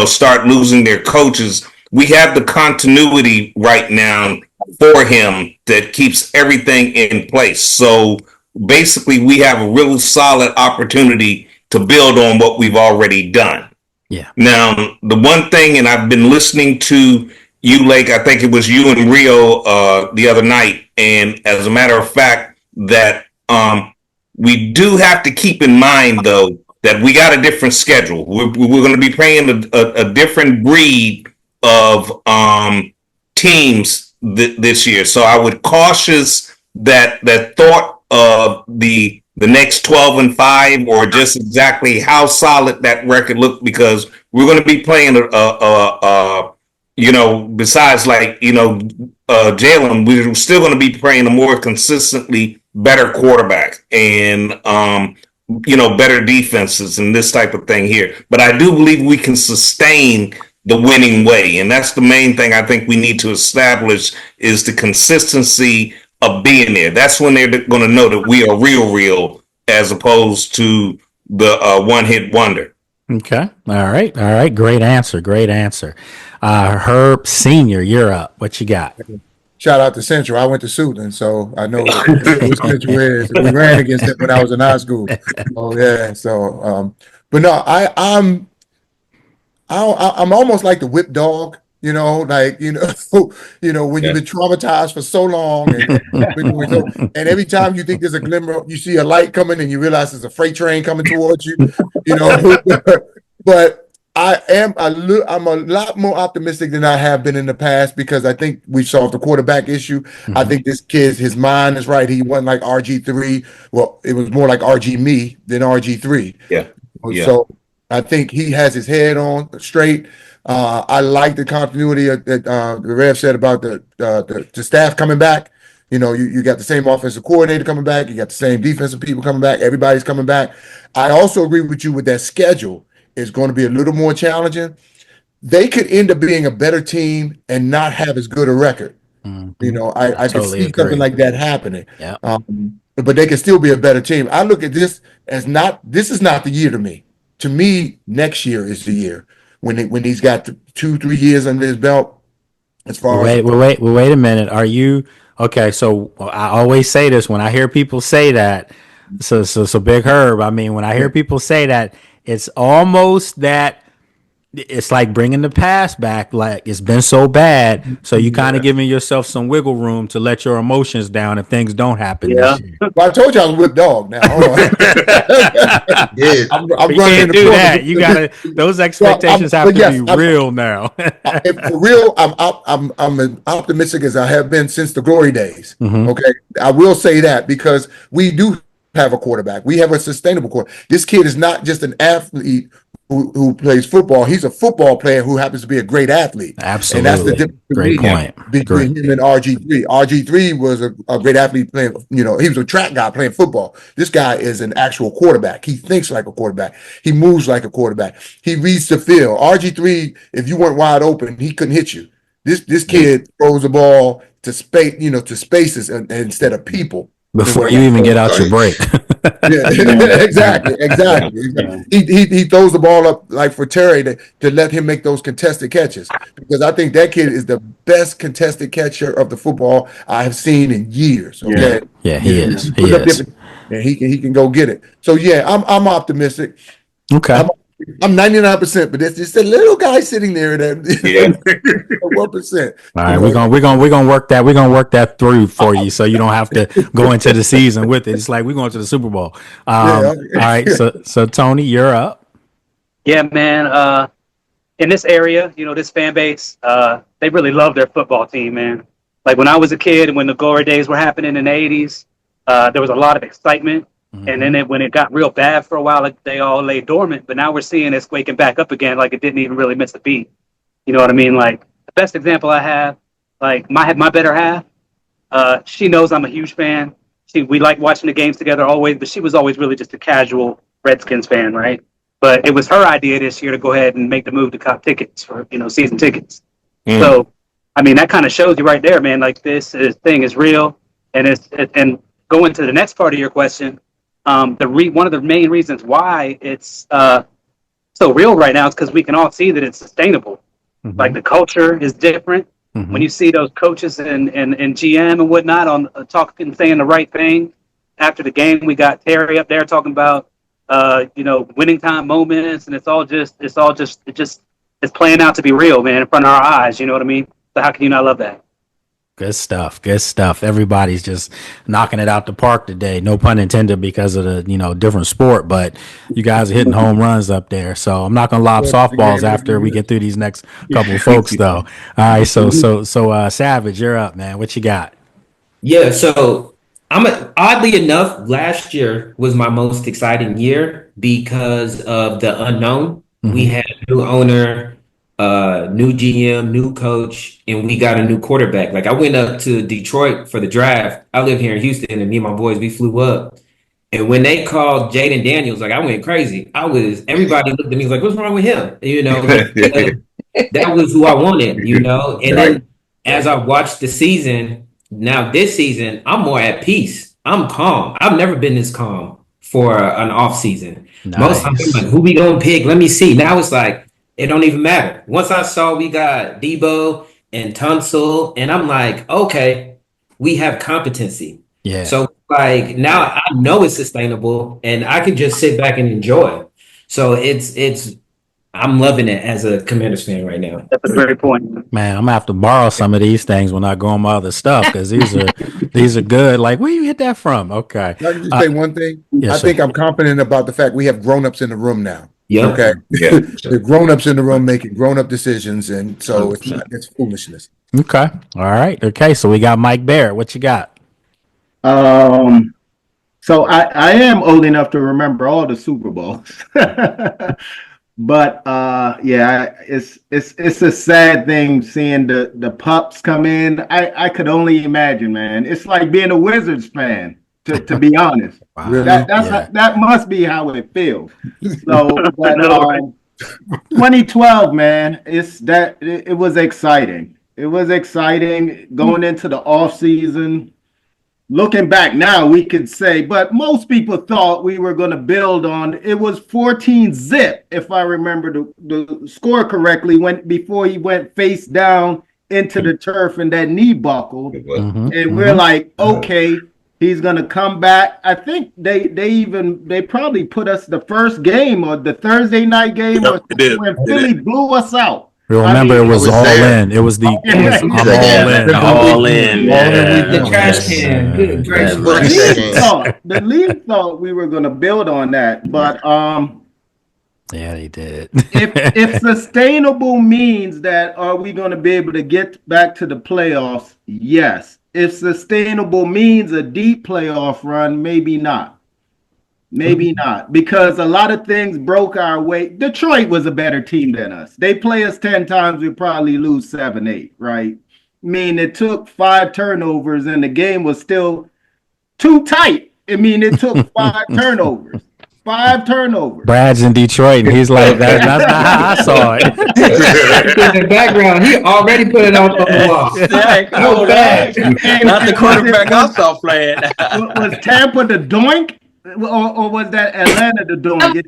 start losing their coaches, we have the continuity right now for him that keeps everything in place. So basically, we have a really solid opportunity to build on what we've already done. Yeah. Now, the one thing, and I've been listening to you, Lake, I think it was you and Rio the other night, and as a matter of fact, that we do have to keep in mind, though, that we got a different schedule. We're going to be playing a different breed of teams this year. So I would cautious that thought of the next 12-5 or just exactly how solid that record looked, because we're going to be playing besides Jalen, we're still going to be playing a more consistently better quarterback and better defenses and this type of thing here. But I do believe we can sustain the winning way, and that's the main thing I think we need to establish is the consistency of being there. That's when they're going to know that we are real, as opposed to the one-hit wonder. Okay. All right. Great answer. Herb Senior, you're up. What you got? Shout out to Central. I went to Suitland, so I know what Central is. We ran against it when I was in high school. Oh yeah. So, but no, I'm almost like the whip dog. When you've been traumatized for so long, and every time you think there's a glimmer, you see a light coming, and you realize there's a freight train coming towards you. But I'm a lot more optimistic than I have been in the past because I think we solved the quarterback issue. Mm-hmm. I think this kid, his mind is right. He wasn't like RG3. Well, it was more like RG me than RG3. Yeah. So I think he has his head on straight. I like the continuity that the Rev said about the staff coming back. You got the same offensive coordinator coming back. You got the same defensive people coming back. Everybody's coming back. I also agree with you with that schedule. Is going to be a little more challenging. They could end up being a better team and not have as good a record. Mm-hmm. I totally could see something like that happening. Yeah. But they can still be a better team. I look at this as this is not the year to me. To me, next year is the year when he's got 2-3 years under his belt. As far wait a minute. Are you okay? So I always say this when I hear people say that. So Big Herb. I mean, when I hear people say that. It's almost that it's like bringing the past back. Like it's been so bad. So you kind of giving yourself some wiggle room to let your emotions down if things don't happen this year. Well, I told you I was a whip dog now. Hold on. I'm you can't do that. You gotta, those expectations have to be real now. For real, I'm as optimistic as I have been since the glory days. Mm-hmm. Okay. I will say that because we do have a quarterback. We have a sustainable quarterback. This kid is not just an athlete who plays football. He's a football player who happens to be a great athlete. Absolutely. And that's the difference between him and RG3. RG3 was a great athlete playing, he was a track guy playing football. This guy is an actual quarterback. He thinks like a quarterback. He moves like a quarterback. He reads the field. RG3, if you weren't wide open, he couldn't hit you. This kid throws the ball to space, to spaces instead of people. Before you even get out your break. Exactly. He throws the ball up like for Terry to let him make those contested catches because I think that kid is the best contested catcher of the football I have seen in years. Okay? Yeah, he is. And he can go get it. So I'm optimistic. Okay. I'm 99%, but there's just a little guy sitting there that 1%. All right, we're gonna work that. We're gonna work that through for you, so you don't have to go into the season with it. It's like we're going to the Super Bowl. All right, so Tony, you're up. Yeah, man. In this area, this fan base, they really love their football team, man. Like when I was a kid and when the glory days were happening in the 80s, there was a lot of excitement. Mm-hmm. And then when it got real bad for a while, they all lay dormant. But now we're seeing it waking back up again, like it didn't even really miss a beat. You know what I mean? Like the best example I have, like my better half, she knows I'm a huge fan. We like watching the games together always, but she was always really just a casual Redskins fan, right? But it was her idea this year to go ahead and make the move to cop tickets for season tickets. Mm. So, I mean, that kind of shows you right there, man. Like this thing is real, and and going to the next part of your question. One of the main reasons why it's so real right now is because we can all see that it's sustainable. Mm-hmm. Like the culture is different. Mm-hmm. When you see those coaches and GM and whatnot on talking, saying the right thing after the game, we got Terry up there talking about winning time moments, and it's playing out to be real, man, in front of our eyes. You know what I mean? So how can you not love that? Good stuff. Everybody's just knocking it out the park today. No pun intended because of the, different sport, but you guys are hitting home runs up there. So I'm not going to lob softballs after we get through these next couple of folks though. All right. So Savage, you're up, man. What you got? Yeah. So oddly enough, last year was my most exciting year because of the unknown. Mm-hmm. We had a new owner. new GM, new coach, and we got a new quarterback. Like I went up to Detroit for the draft. I live here in Houston, and me and my boys, we flew up. And when they called Jaden Daniels, like I went crazy. Everybody looked at me like, what's wrong with him? You know, that was who I wanted, you know. And then as I watched the season, now this season, I'm more at peace. I'm calm. I've never been this calm for an off season. Nice. Most times I'm like, who we gonna pick? Let me see. Now it's like, it don't even matter. Once I saw we got Debo and Tunsil, and I'm like, okay, we have competency. Yeah. So like now I know it's sustainable and I can just sit back and enjoy. So I'm loving it as a Commanders fan right now. That's a great point. Man, I'm gonna have to borrow some of these things when I go on my other stuff because these are good. Like, where you hit that from? Okay. Can I just say one thing? Yes, I think sir. I'm confident about the fact we have grown-ups in the room now. Yeah. Okay. Yeah. The grown-ups in the room making grown-up decisions, and so it's foolishness. Okay. All right. Okay. So we got Mike Barrett. What you got? So I am old enough to remember all the Super Bowls. But yeah, it's a sad thing seeing the pups come in. I could only imagine, man. It's like being a Wizards fan, to be honest. Wow. Really? That must be how it feels. So, but 2012, man, it was exciting. It was exciting going into the off season. Looking back now, we could say, but most people thought we were going to build on. It was 14-zip, if I remember the score correctly, before he went face down into the turf and that knee buckled. And we're like, okay, he's going to come back. I think they probably put us the first game or the Thursday night game when Philly blew us out. Remember, it was all in. It was all in. All in. The trash can. Good gracious. The league thought we were going to build on that, but yeah, they did. if sustainable means that are we going to be able to get back to the playoffs? Yes. If sustainable means a deep playoff run, maybe not. Maybe not, because a lot of things broke our way. Detroit was a better team than us. They play us 10 times, we probably lose 7-8, right? I mean, it took 5 turnovers and the game was still too tight. I mean, it took 5 turnovers. 5 turnovers. Brad's in Detroit, and he's like, that's not how I saw it. In the background, he already put it out on the wall. No bad. Not the quarterback I saw playing. Was Tampa the doink? Or was that Atlanta the doing? It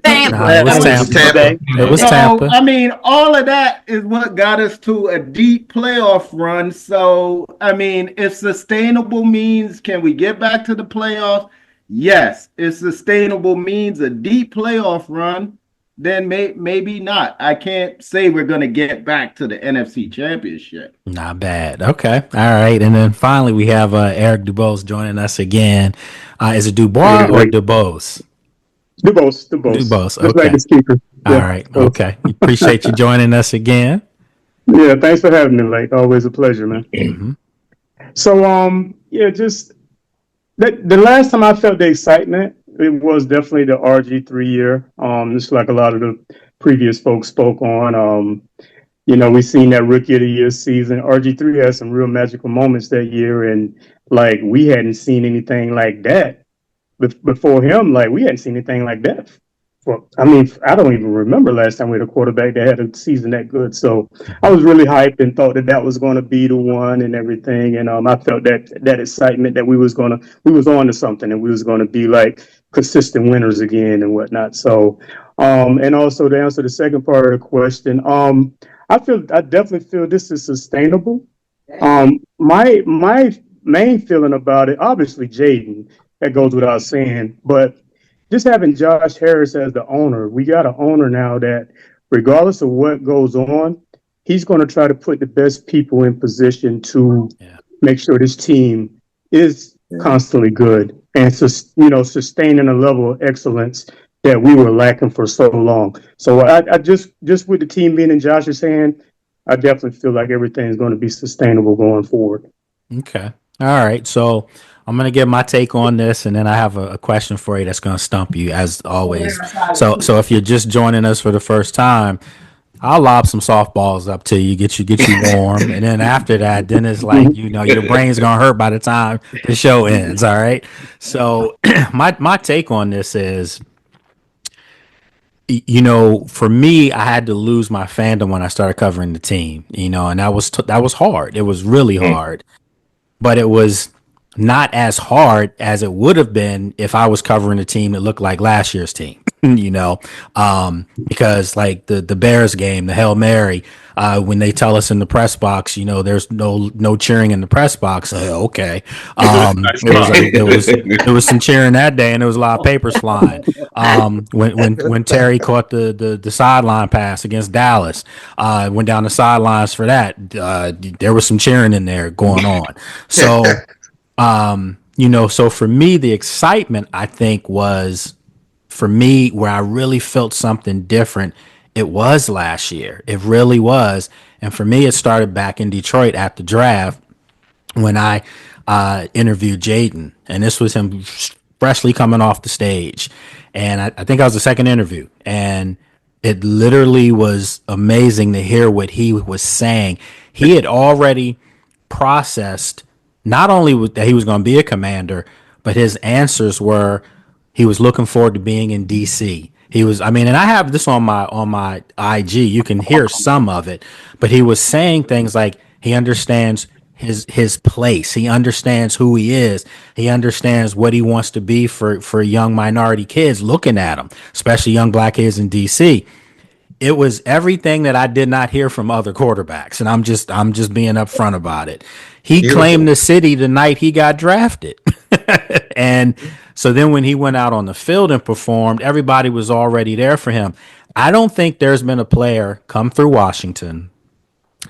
was Tampa. It was Tampa. I mean, all of that is what got us to a deep playoff run. So, I mean, if sustainable means can we get back to the playoffs? Yes. If sustainable means a deep playoff run, then maybe not. I can't say we're going to get back to the NFC Championship. Not bad. Okay. All right. And then finally, we have Eric Dubose joining us again. Is it Dubois or Dubose? Dubose. Dubose. Okay. Like All right. Okay. Appreciate you joining us again. Yeah. Thanks for having me, Lake. Always a pleasure, man. Mm-hmm. So, yeah, just the last time I felt the excitement, it was definitely the RG3 year. Just like a lot of the previous folks spoke on. You know, we seen that Rookie of the Year season. RG3 had some real magical moments that year, and like we hadn't seen anything like that before him. Like we hadn't seen anything like that. I mean, I don't even remember last time we had a quarterback that had a season that good. So I was really hyped and thought that was going to be the one and everything. And I felt that excitement that we was on to something, and we was going to be like consistent winners again and whatnot. So, and also to answer the second part of the question, I definitely feel this is sustainable. My main feeling about it, obviously Jaden, that goes without saying, but just having Josh Harris as the owner, we got an owner now that regardless of what goes on, he's going to try to put the best people in position to make sure this team is constantly good and sustaining a level of excellence that we were lacking for so long. So I just with the team being in Josh's hand, I definitely feel like everything's going to be sustainable going forward. Okay. All right. So I'm going to give my take on this, and then I have a question for you that's going to stump you as always. So if you're just joining us for the first time, I'll lob some softballs up to you, get you warm, and then after that, then it's like your brain's gonna hurt by the time the show ends. All right. So my take on this is, for me, I had to lose my fandom when I started covering the team. And that was hard. It was really hard, but it was not as hard as it would have been if I was covering a team that looked like last year's team. Because like the Bears game, the Hail Mary, when they tell us in the press box, there's no cheering in the press box. Okay. There was some cheering that day, and there was a lot of papers flying. When Terry caught the sideline pass against Dallas, went down the sidelines for that. There was some cheering in there going on. So, so for me, the excitement, I think, was, for me, where I really felt something different, it was last year. It really was. And for me, it started back in Detroit at the draft when I interviewed Jaden. And this was him freshly coming off the stage. And I think I was the second interview. And it literally was amazing to hear what he was saying. He had already processed not only that he was going to be a commander, but his answers were, he was looking forward to being in DC. And I have this on my IG. You can hear some of it, but he was saying things like he understands his place. He understands who he is. He understands what he wants to be for young minority kids looking at him, especially young black kids in DC. It was everything that I did not hear from other quarterbacks, and I'm just being upfront about it. He claimed the city the night he got drafted. And so then when he went out on the field and performed, everybody was already there for him. I don't think there's been a player come through Washington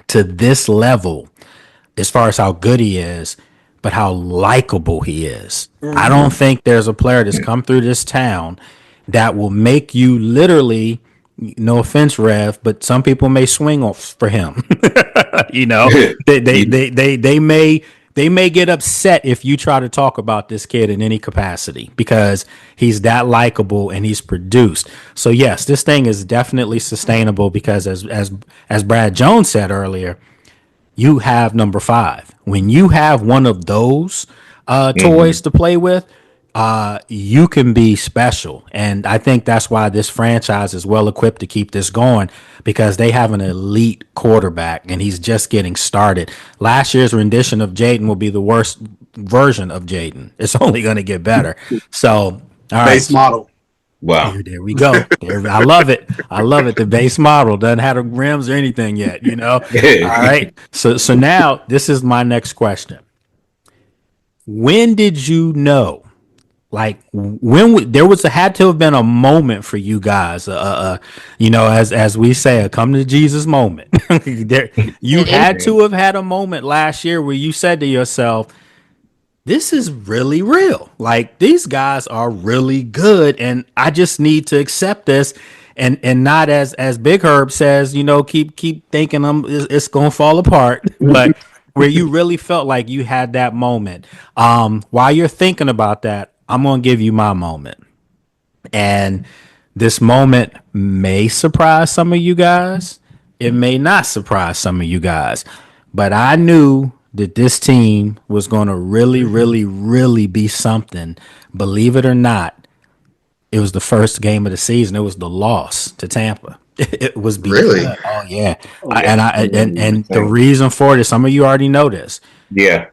to this level as far as how good he is, but how likable he is. I don't think there's a player that's come through this town that will make you literally, no offense, Rev, but some people may swing off for him. They may get upset if you try to talk about this kid in any capacity because he's that likable and he's produced. So yes, this thing is definitely sustainable because as Brad Jones said earlier, you have number 5. When you have one of those toys to play with, you can be special. And I think that's why this franchise is well equipped to keep this going, because they have an elite quarterback and he's just getting started. Last year's rendition of Jaden will be the worst version of Jaden. It's only going to get better. So, all right. Base model. Wow. There we go. I love it. The base model doesn't have the rims or anything yet, All right. So now this is my next question. When did you know? Like had to have been a moment for you guys, as we say, a come to Jesus moment. You had to have had a moment last year where you said to yourself, this is really real. Like, these guys are really good, and I just need to accept this and not, as Big Herb says, keep thinking it's gonna fall apart, but where you really felt like you had that moment. While you're thinking about that, I'm going to give you my moment. And this moment may surprise some of you guys. It may not surprise some of you guys. But I knew that this team was going to really, really, really be something. Believe it or not, it was the first game of the season. It was the loss to Tampa. It was really. Oh yeah. And the reason for this, some of you already know this. Yeah.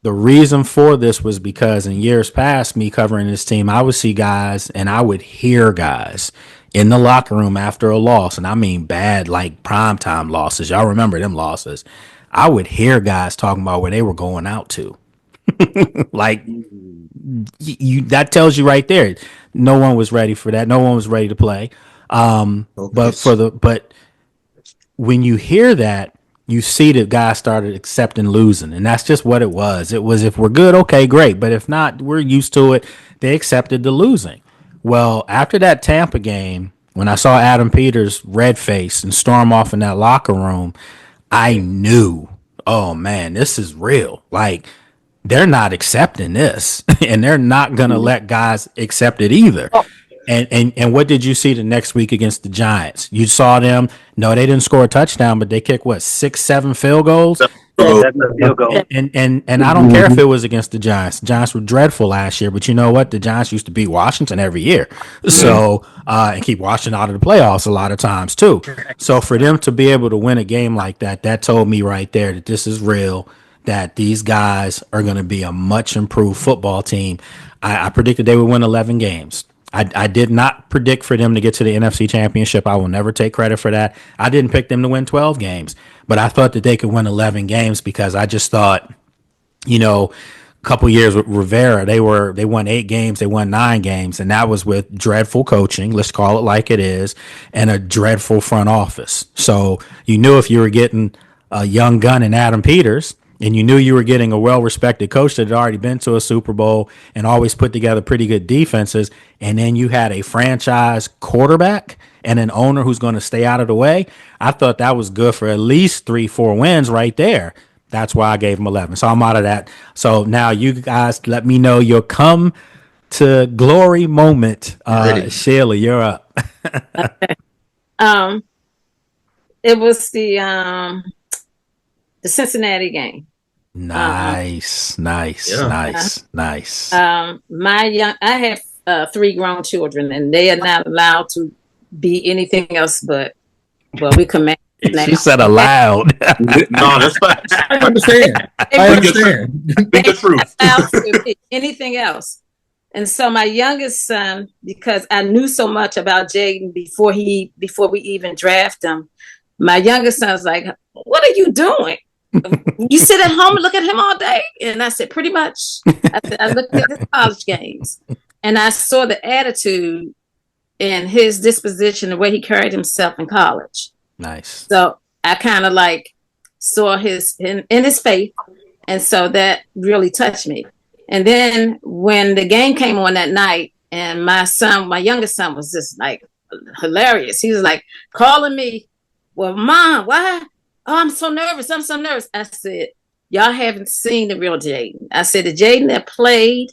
The reason for this was because in years past, me covering this team, I would see guys and I would hear guys in the locker room after a loss, and I mean bad, like primetime losses. Y'all remember them losses. I would hear guys talking about where they were going out to. Like, that tells you right there, no one was ready for that. No one was ready to play. But when you hear that, you see that guys started accepting losing, and that's just what it was. It was, if we're good, okay, great. But if not, we're used to it. They accepted the losing. Well, after that Tampa game, when I saw Adam Peters red face and storm off in that locker room, I knew, oh man, this is real. Like, they're not accepting this, and they're not going to let guys accept it either. And what did you see the next week against the Giants? You saw them. No, they didn't score a touchdown, but they kicked what 6-7 field goals. That's a field goal. And I don't care if it was against the Giants. The Giants were dreadful last year, but you know what? The Giants used to beat Washington every year. So and keep Washington out of the playoffs a lot of times too. So for them to be able to win a game like that, that told me right there that this is real, that these guys are going to be a much improved football team. I predicted they would win 11 games. I did not predict for them to get to the NFC Championship. I will never take credit for that. I didn't pick them to win 12 games, but I thought that they could win 11 games because I just thought, you know, a couple years with Rivera, they won 8 games, they won 9 games, and that was with dreadful coaching, let's call it like it is, and a dreadful front office. So you knew if you were getting a young gun in Adam Peters, and you knew you were getting a well-respected coach that had already been to a Super Bowl and always put together pretty good defenses, and then you had a franchise quarterback and an owner who's going to stay out of the way, I thought that was good for at least 3-4 wins right there. That's why I gave him 11. So I'm out of that. So now you guys let me know your come to glory moment. Sheila, you're up. Okay. It was the Cincinnati game. Nice. I have 3 grown children, and they are not allowed to be anything else but, well, we command. She said allowed. No, that's facts. I understand. Think the truth. Allowed to be anything else. And so my youngest son, because I knew so much about Jaden before we even draft him, my youngest son's like, "What are you doing? You sit at home and look at him all day?" And I said, "Pretty much." I looked at his college games, and I saw the attitude and his disposition, the way he carried himself in college. Nice. So I kind of like saw his in his faith, and so that really touched me. And then when the game came on that night, and my youngest son was just like hilarious. He was like calling me, "Well, Mom, why? Oh, I'm so nervous. I said, "Y'all haven't seen the real Jaden." I said, "The Jaden that played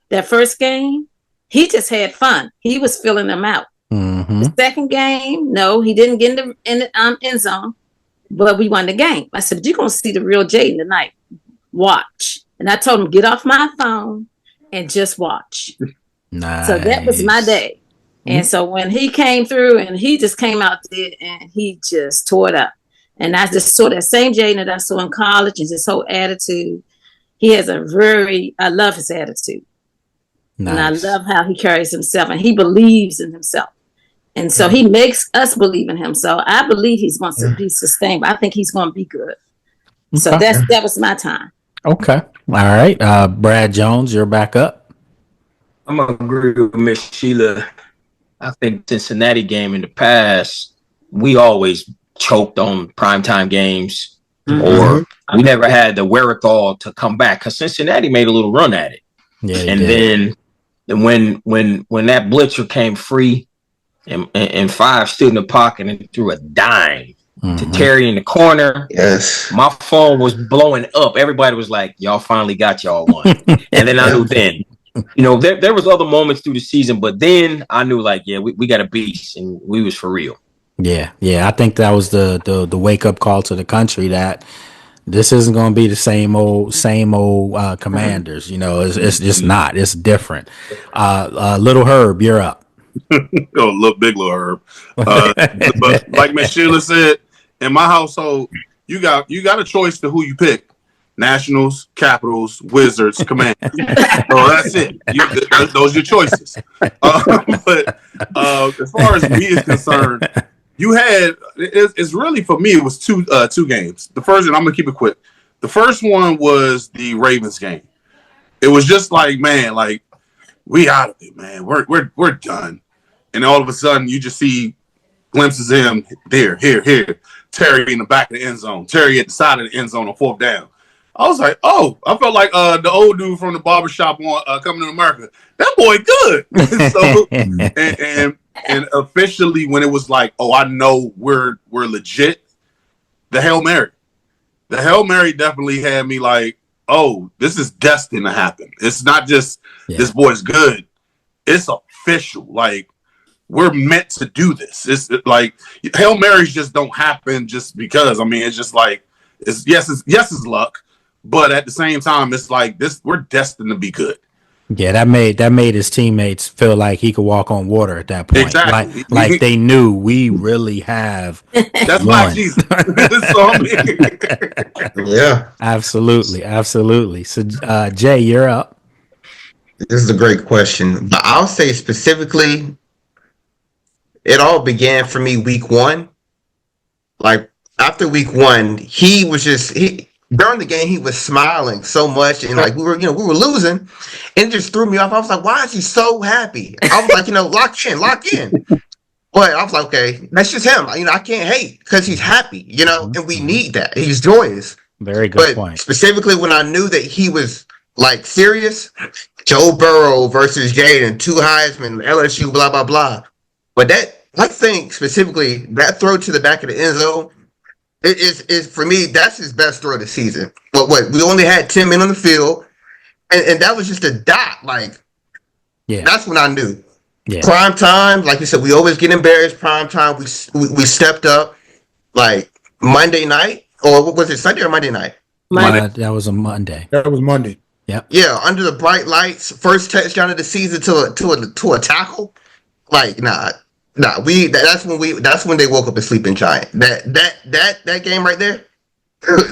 that first game, he just had fun. He was filling them out." Mm-hmm. The second game, no, he didn't get in the end zone, but we won the game. I said, "But you're going to see the real Jaden tonight. Watch." And I told him, "Get off my phone and just watch." Nice. So that was my day. And so when he came through, and he just came out there and he just tore it up. And I just saw that same Jaden that I saw in college, and his whole attitude. He has I love his attitude. Nice. And I love how he carries himself, and he believes in himself. And so he makes us believe in him. So I believe he's going to be sustained. I think he's going to be good. So that was my time. Okay. All right. Brad Jones, you're back up. I'm going to agree with Miss Sheila. I think Cincinnati game in the past, we always choked on primetime games, or we never had the wherewithal to come back because Cincinnati made a little run at it. Yeah, and then when that blitzer came free and 5 stood in the pocket and threw a dime to Terry in the corner. Yes. My phone was blowing up. Everybody was like, "Y'all finally got y'all one." And then I knew then, there was other moments through the season, but then I knew like, yeah, we got a beast and we was for real. Yeah. I think that was the wake up call to the country that this isn't going to be the same old Commanders. It's just not. It's different. Little Herb, you're up. Big little Herb. But like Miss Sheila said, in my household, you got a choice to who you pick: Nationals, Capitals, Wizards, Commanders. So that's it. Those are your choices. But as far as me is concerned, you had it's really for me. It was two games. The first, and I'm gonna keep it quick. The first one was the Ravens game. It was just like, man, like we out of it, man. We're done. And all of a sudden, you just see glimpses of him there, here. Terry in the back of the end zone. Terry at the side of the end zone on 4th down. I was like, oh, I felt like the old dude from the barbershop on Coming to America. That boy good. So and officially when it was like, oh, I know we're legit, the Hail Mary. The Hail Mary definitely had me like, oh, this is destined to happen. It's not just this boy's good. It's official. Like we're meant to do this. It's like Hail Marys just don't happen just because. I mean, it's just like it's it's luck, but at the same time, it's like this. We're destined to be good. Yeah, that made his teammates feel like he could walk on water at that point. Exactly. Like they knew we really have That's won. Black Jesus. So, I mean, Yeah, absolutely. So, Jay, you're up. this is a great question, but I'll say specifically, it all began for me week 1. Like after week 1, he during the game he was smiling so much, and like we were losing, and it just threw me off. I was like, why is he so happy? I was like, lock in. But I was like, okay, that's just him. I can't hate because he's happy, and we need that. He's joyous. Very good point. Specifically, when I knew that he was like serious, Joe Burrow versus Jaden, 2 Heisman, LSU, blah blah blah. But I think specifically that throw to the back of the end zone, it is for me, that's his best throw of the season. But we only had 10 men on the field, and that was just a dot. Like, yeah, that's when I knew. Yeah. Prime time, like you said, we always get embarrassed. Prime time, we stepped up. Like Monday night, or what was it, Sunday or Monday night? That was a Monday. That was Monday. Yep. Yeah, under the bright lights, first touchdown of the season to a tackle. Like, nah. That's when they woke up a sleeping giant. That game right there,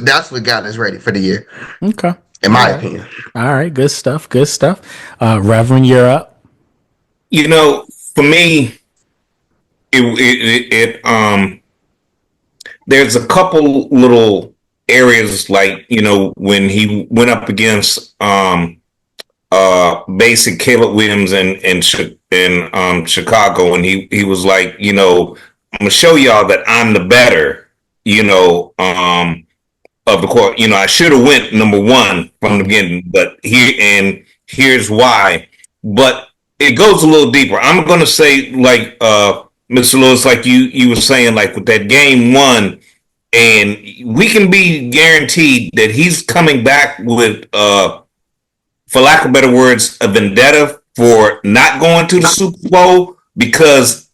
that's what got us ready for the year. Okay. In my opinion. All right, good stuff. Reverend, you're up. For me, there's a couple little areas like, when he went up against basic Caleb Williams in Chicago, and he was like, I'm gonna show y'all that I'm the better, of the court. I should have went number 1 from the beginning, but here's why. But it goes a little deeper. I'm gonna say, like Mr. Lewis, like you were saying, like with that game 1, and we can be guaranteed that he's coming back with for lack of better words, a vendetta for not going to the Super Bowl, because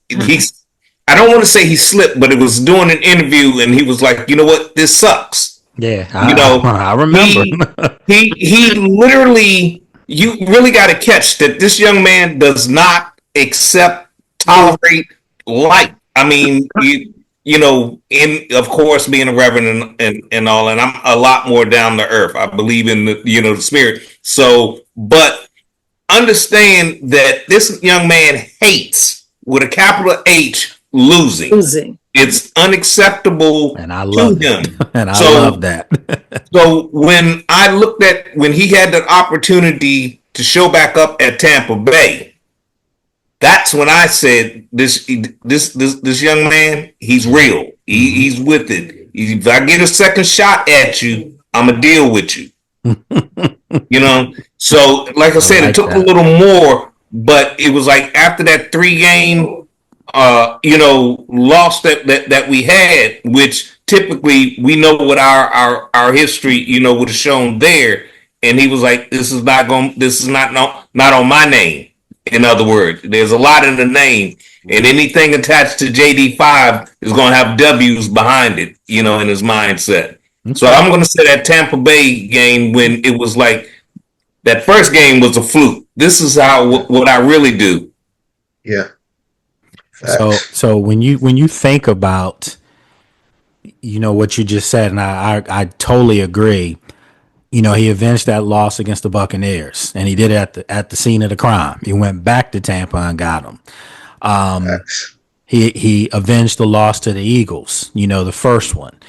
I don't want to say he slipped, but it was doing an interview and he was like, you know what, this sucks. Yeah, I remember. he literally, you really got to catch that this young man does not tolerate light. I mean, of course, being a reverend and all, and I'm a lot more down to earth. I believe in the spirit. So, but understand that this young man hates, with a capital H, losing. It's unacceptable, and I love him. And I love that. So when I looked at when he had the opportunity to show back up at Tampa Bay, that's when I said, this young man, he's real. He's with it. If I get a second shot at you, I'm gonna deal with you. So like I said, it took a little more, but it was like after that 3-game loss that we had, which typically we know what our history, would have shown there. And he was like, this is not on my name. In other words, there's a lot in the name, and anything attached to JD5 is going to have W's behind it, in his mindset. Okay. So I'm going to say that Tampa Bay game, when it was like that first game was a fluke. This is what I really do. Yeah. So when you think about, what you just said, and I totally agree. He avenged that loss against the Buccaneers, and he did it at the scene of the crime. He went back to Tampa and got him. He avenged the loss to the Eagles, the first one.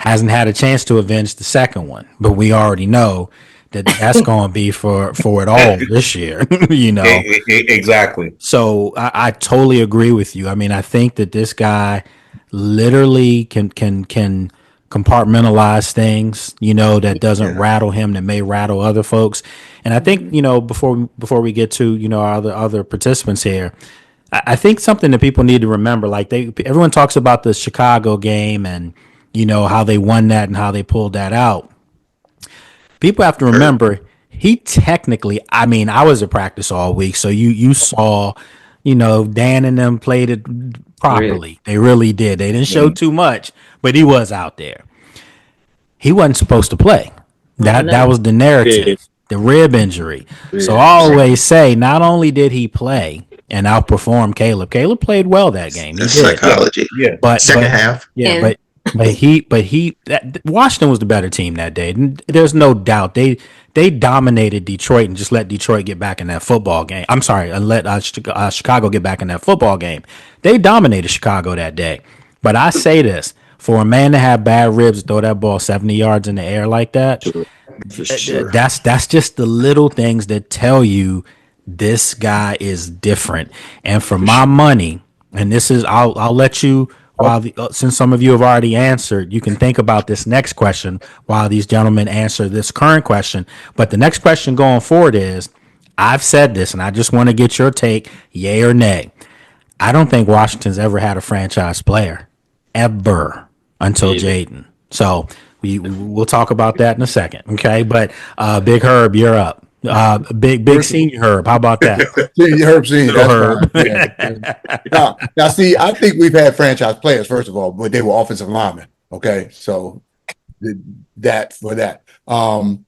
Hasn't had a chance to avenge the second one, but we already know that's going to be for it all this year, Exactly. So I totally agree with you. I mean, I think that this guy literally can compartmentalize things, that doesn't rattle him, that may rattle other folks. And I think, before we get to, our other participants here, I think something that people need to remember, like everyone talks about the Chicago game and, how they won that and how they pulled that out. People have to remember, he technically, I was at practice all week. So you saw Dan and them played it properly. Really? They really did. They didn't show too much, but he was out there. He wasn't supposed to play. That was the narrative, the rib injury. So I always say, not only did he play and outperform Caleb played well that game. That's psychology. Yeah. But second half. Yeah, Washington was the better team that day. There's no doubt. They dominated Detroit and just let Detroit get back in that football game. I'm sorry, and let Chicago get back in that football game. They dominated Chicago that day. But I say this, for a man to have bad ribs, throw that ball 70 yards in the air like that, that's just the little things that tell you this guy is different. And for my money, and this is, I'll let you, since some of you have already answered, you can think about this next question while these gentlemen answer this current question. But the next question going forward is, I've said this, and I just want to get your take, yay or nay. I don't think Washington's ever had a franchise player, ever, until Jaden. So we'll talk about that in a second, okay? But Big Herb, you're up. Big senior Herb. How about that? Senior Herb, senior Herb. Now, see, I think we've had franchise players, first of all, but they were offensive linemen. Okay, so that. I'm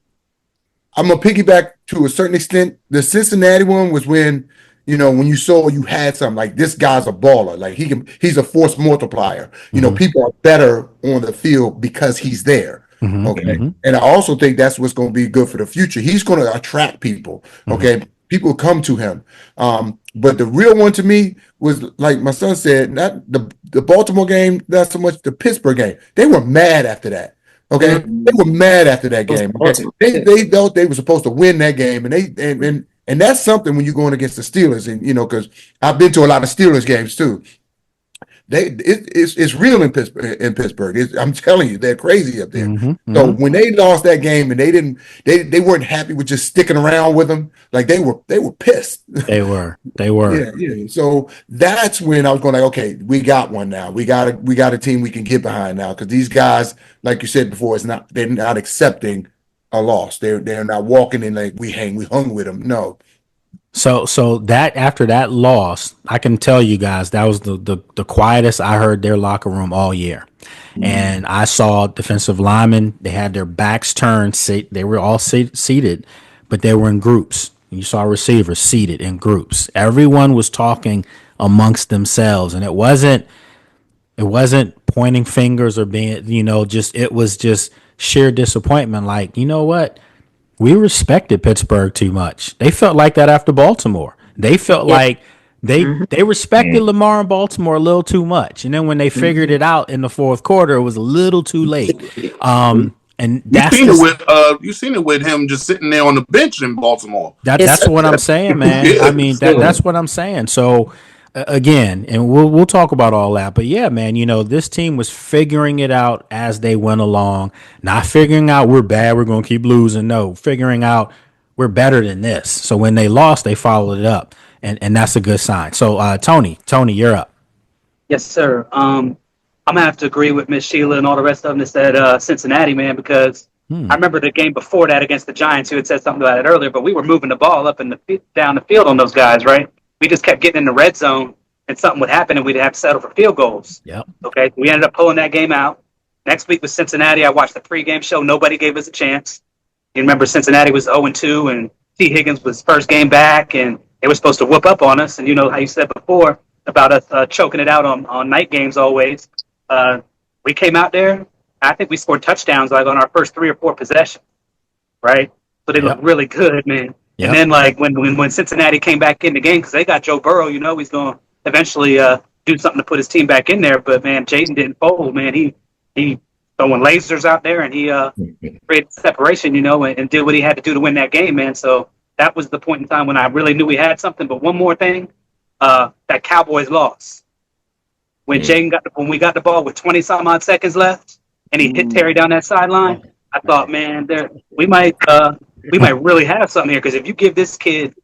gonna piggyback to a certain extent. The Cincinnati one was when you saw you had something like this guy's a baller, like he's a force multiplier. People are better on the field because he's there. Okay. And I also think that's what's going to be good for the future. He's going to attract people. Okay. People come to him. But the real one to me was, like my son said, not the Baltimore game, not so much the Pittsburgh game. They were mad after that. Okay. They were mad after that game. Okay? They felt they were supposed to win that game. And that's something when you're going against the Steelers, and because I've been to a lot of Steelers games too. It's real in Pittsburgh. I'm telling you, they're crazy up there. So when they lost that game and they weren't happy with just sticking around with them, like they were pissed. They were. Yeah. So that's when I was going like, okay, we got one now. We got a team we can get behind now, because these guys, like you said before, they're not accepting a loss. They're not walking in like we hung with them. No. So that after that loss, I can tell you guys that was the quietest I heard their locker room all year. And I saw defensive linemen, they had their backs turned, they were all seated, but they were in groups. You saw receivers seated in groups. Everyone was talking amongst themselves, and it wasn't pointing fingers or being, it was just sheer disappointment. Like, you know what? We respected Pittsburgh too much. They felt like that after Baltimore. They felt like they respected Lamar in Baltimore a little too much. And then when they figured it out in the fourth quarter, it was a little too late. And you've seen it with him just sitting there on the bench in Baltimore. That's what I'm saying, man. Yeah, I mean, that's what I'm saying. So again, and we'll talk about all that, but yeah, man, this team was figuring it out as they went along, not figuring out we're bad, we're going to keep losing. No, figuring out we're better than this. So when they lost, they followed it up, and that's a good sign. So Tony, you're up. Yes, sir. I'm gonna have to agree with Miss Sheila and all the rest of them that said Cincinnati, man, because I remember the game before that against the Giants, who had said something about it earlier, but we were moving the ball up down the field on those guys, right? We just kept getting in the red zone, and something would happen, and we'd have to settle for field goals. Yep. Okay, we ended up pulling that game out. Next week with Cincinnati, I watched the pregame show. Nobody gave us a chance. You remember Cincinnati was 0-2, and T. Higgins was first game back, and they were supposed to whoop up on us. And you know how you said before about us choking it out on night games always. We came out there. I think we scored touchdowns like on our first 3 or 4 possessions, right? So they looked really good, man. Yep. And then, like, when Cincinnati came back in the game, because they got Joe Burrow, he's going to eventually do something to put his team back in there. But, man, Jaden didn't fold, man. He throwing lasers out there, and he created separation, and did what he had to do to win that game, man. So that was the point in time when I really knew we had something. But one more thing, that Cowboys loss. When when we got the ball with 20-some-odd seconds left, and he hit Terry down that sideline, I thought, man, we might really have something here, because if you give this kid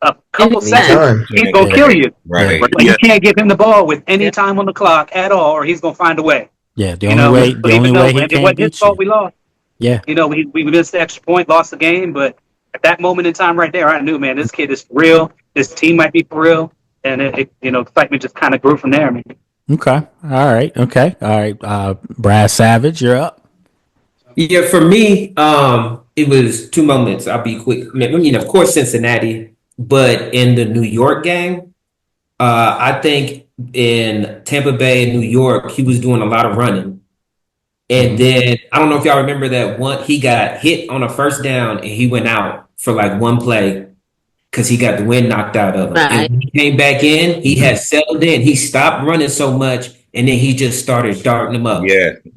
a couple seconds, he's going to kill you. Right. But you can't give him the ball with any time on the clock at all, or he's going to find a way. Yeah, the only way he it wasn't his fault we lost. Yeah. We missed the extra point, lost the game, but at that moment in time right there, I knew, man, this kid is for real. This team might be for real. and excitement just kind of grew from there, man. Okay. All right. Okay. All right. Brad Savage, you're up. Yeah, for me, it was two moments. I'll be quick. I mean, of course, Cincinnati, but in the New York game, I think in Tampa Bay, New York, he was doing a lot of running. And then I don't know if y'all remember that one, he got hit on a first down and he went out for like one play because he got the wind knocked out of him. Right. And when he came back in, he had settled in. He stopped running so much and then he just started darting them up.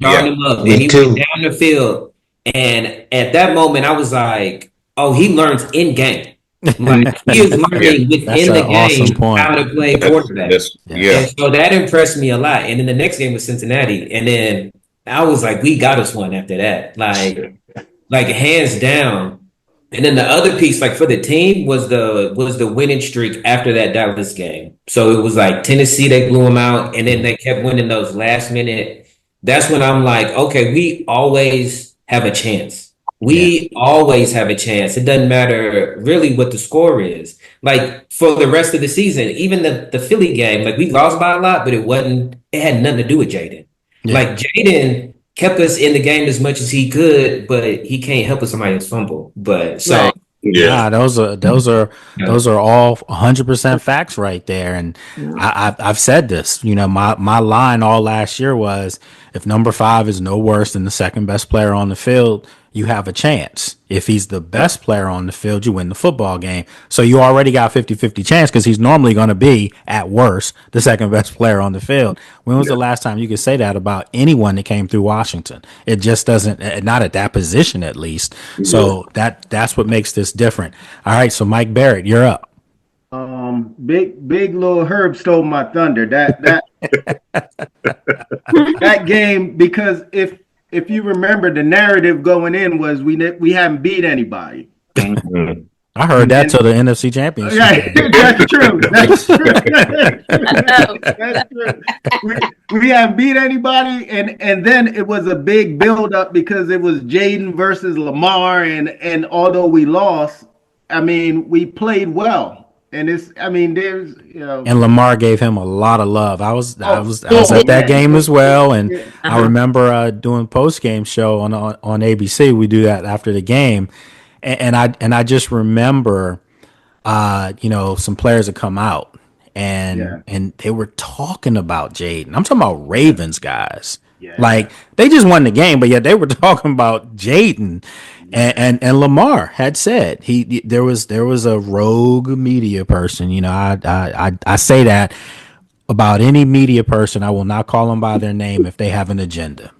Darting them up. And he went down the field. And at that moment, I was like, oh, he learns in game. Like he is learning within the game how to play quarterback. And so that impressed me a lot. And then the next game was Cincinnati. And then I was like, we got us one after that. Like hands down. And then the other piece, like for the team, was the winning streak after that Dallas game. So it was like Tennessee, they blew them out, and then they kept winning those last minute. That's when I'm like, okay, we always have a chance. We always have a chance. It doesn't matter really what the score is. Like for the rest of the season, even the Philly game, like we lost by a lot, but it had nothing to do with Jaden. Yeah. Like Jaden kept us in the game as much as he could, but he can't help us somebody else fumble. But so those are all 100% facts right there. And I've said this, my line all last year was, if number 5 is no worse than the second best player on the field, you have a chance. If he's the best player on the field, you win the football game. So you already got 50-50 chance because he's normally going to be, at worst, the second best player on the field. When was the last time you could say that about anyone that came through Washington? It just doesn't, not at that position at least. So that's what makes this different. All right, so Mike Barrett, you're up. Big little Herb stole my thunder. That that game, because if you remember, the narrative going in was we haven't beat anybody. I heard that till the NFC Championship. Right. That's true. We haven't beat anybody, and then it was a big build up because it was Jaden versus Lamar, and although we lost, I mean, we played well. And there's, and Lamar gave him a lot of love. I was at that game as well, and I remember doing post game show on ABC. We do that after the game, and I just remember, some players had come out and they were talking about Jaden. I'm talking about Ravens guys. Yeah. Like they just won the game, but yet they were talking about Jaden. And Lamar had said there was a rogue media person. I say that about any media person. I will not call them by their name if they have an agenda.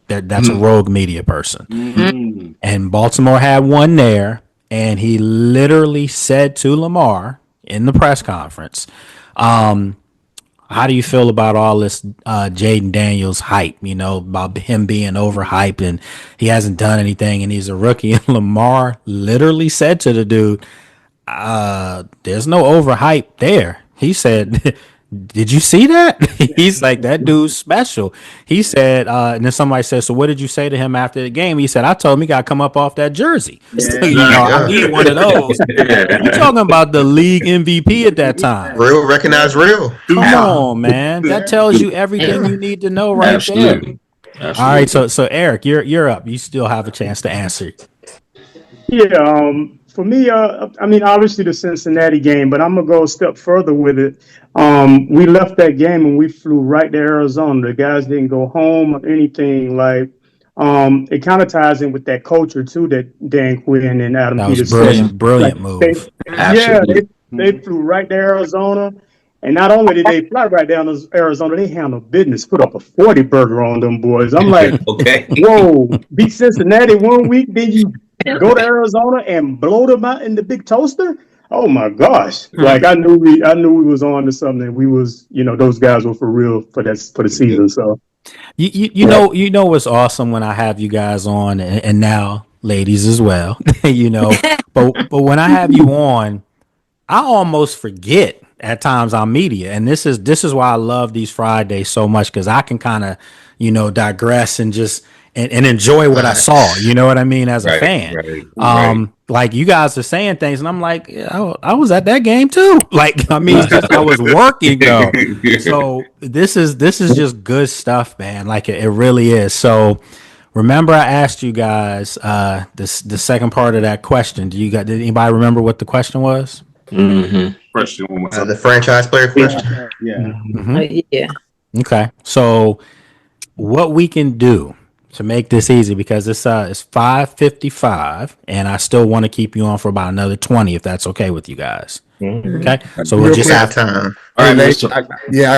That's a rogue media person. Mm-hmm. And Baltimore had one there, and he literally said to Lamar in the press conference, how do you feel about all this Jaden Daniels hype, about him being overhyped and he hasn't done anything and he's a rookie? And Lamar literally said to the dude, there's no overhype there. He said, did you see that? He's like, that dude's special. He said, and then somebody said, so what did you say to him after the game? He said, I told him he got to come up off that jersey. I need one of those. You're talking about the league MVP at that time. Real, recognize real. Come on, man. That tells you everything you need to know right there. All right, so Eric, you're up. You still have a chance to answer. Yeah, for me, obviously the Cincinnati game, but I'm gonna go a step further with it. We left that game and we flew right to Arizona. The guys didn't go home or anything. Like, it kind of ties in with that culture too that Dan Quinn and Adam Peters. Brilliant move. They flew right to Arizona, and not only did they fly right down to Arizona, they handled business. Put up a 40 burger on them boys. I'm like, whoa, beat Cincinnati one week, then you go to Arizona and blow them out in the big toaster. Oh my gosh! Like I knew we was on to something. We was, those guys were for real for the season. So you know what's awesome when I have you guys on, and now ladies as well. But when I have you on, I almost forget at times I'm media, and this is why I love these Fridays so much, because I can kind of digress and just and enjoy what I saw. You know what I mean, as a fan. like you guys are saying things, and I'm like, yeah, I was at that game too. Like, I mean, it's just I was working though. So this is just good stuff, man. Like it really is. So remember, I asked you guys the second part of that question. Did anybody remember what the question was? Question one more time. The franchise player question. Yeah. Okay. So what we can do to make this easy, because it's 5:55, and I still want to keep you on for about another 20, if that's okay with you guys. Okay. So we'll just have time. All right, I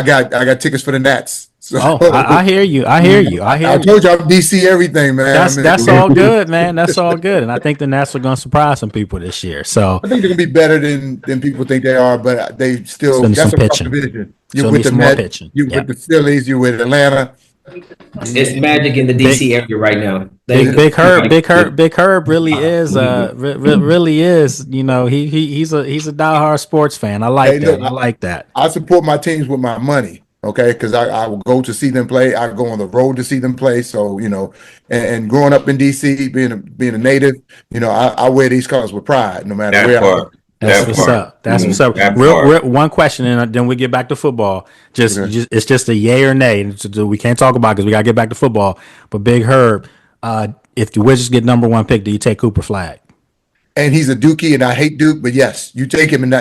got tickets for the Nats. So, I hear you. I told you I'm DC everything, man. That's all good, man. That's all good. And I think the Nats are going to surprise some people this year. So I think they're going to be better than people think they are, but they still need that's some a tough pitching. division. Still You're need with the some more Mets, pitching. you're with the Phillies, you're with Atlanta. It's magic in the DC area right now. Big Herb really is really is, you know, he's a diehard sports fan. I like that. I like that. I support my teams with my money, okay? Because I will go to see them play. I go on the road to see them play. So, you know, and growing up in DC, being a native, you know, I wear these colors with pride, no matter where I am. That's what's up. That's what's up. One question, and then we get back to football. It's just a yay or nay. We can't talk about it because we got to get back to football. But Big Herb, if the Wizards get number one pick, do you take Cooper Flag? And he's a Dookie, and I hate Duke, but yes, you take him, and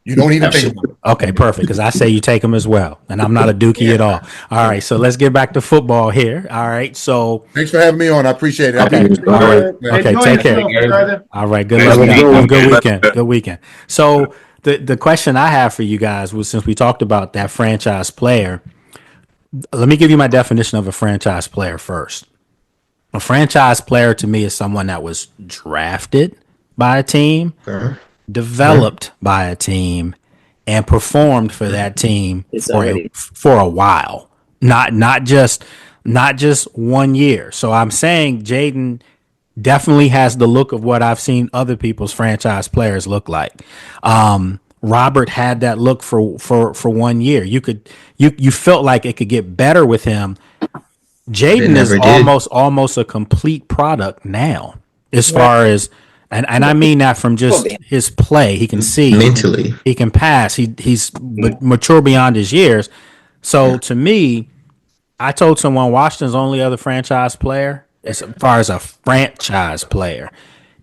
you don't even think about it. Okay, perfect. Because I say you take him as well, and I'm not a Dookie at all. All right, so let's get back to football here. All right, so thanks for having me on. I appreciate it. Okay, all right. Okay, take care. All right, good luck. Have a good weekend. Good weekend. So the question I have for you guys was, since we talked about that franchise player, let me give you my definition of a franchise player first. A franchise player to me is someone that was drafted by a team, developed by a team, and performed for that team for a while. Not just 1 year. So I'm saying Jaden definitely has the look of what I've seen other people's franchise players look like. Robert had that look for 1 year. You felt like it could get better with him. Jaden is almost a complete product now, as far as, and I mean that from just his play. He can see mentally, he can pass. He's mature beyond his years. So to me, I told someone Washington's only other franchise player, as far as a franchise player,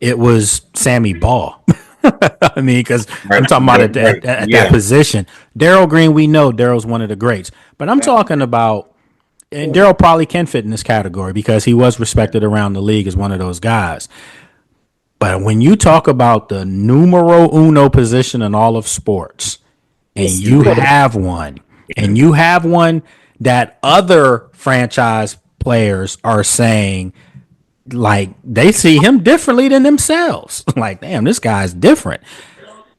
it was Sammy Ball. I mean, because I'm talking about at that position. Darryl Green, we know Darryl's one of the greats, but I'm talking about. And Darryl probably can fit in this category because he was respected around the league as one of those guys. But when you talk about the numero uno position in all of sports, and you have one that other franchise players are saying, like, they see him differently than themselves. Like, damn, this guy's different.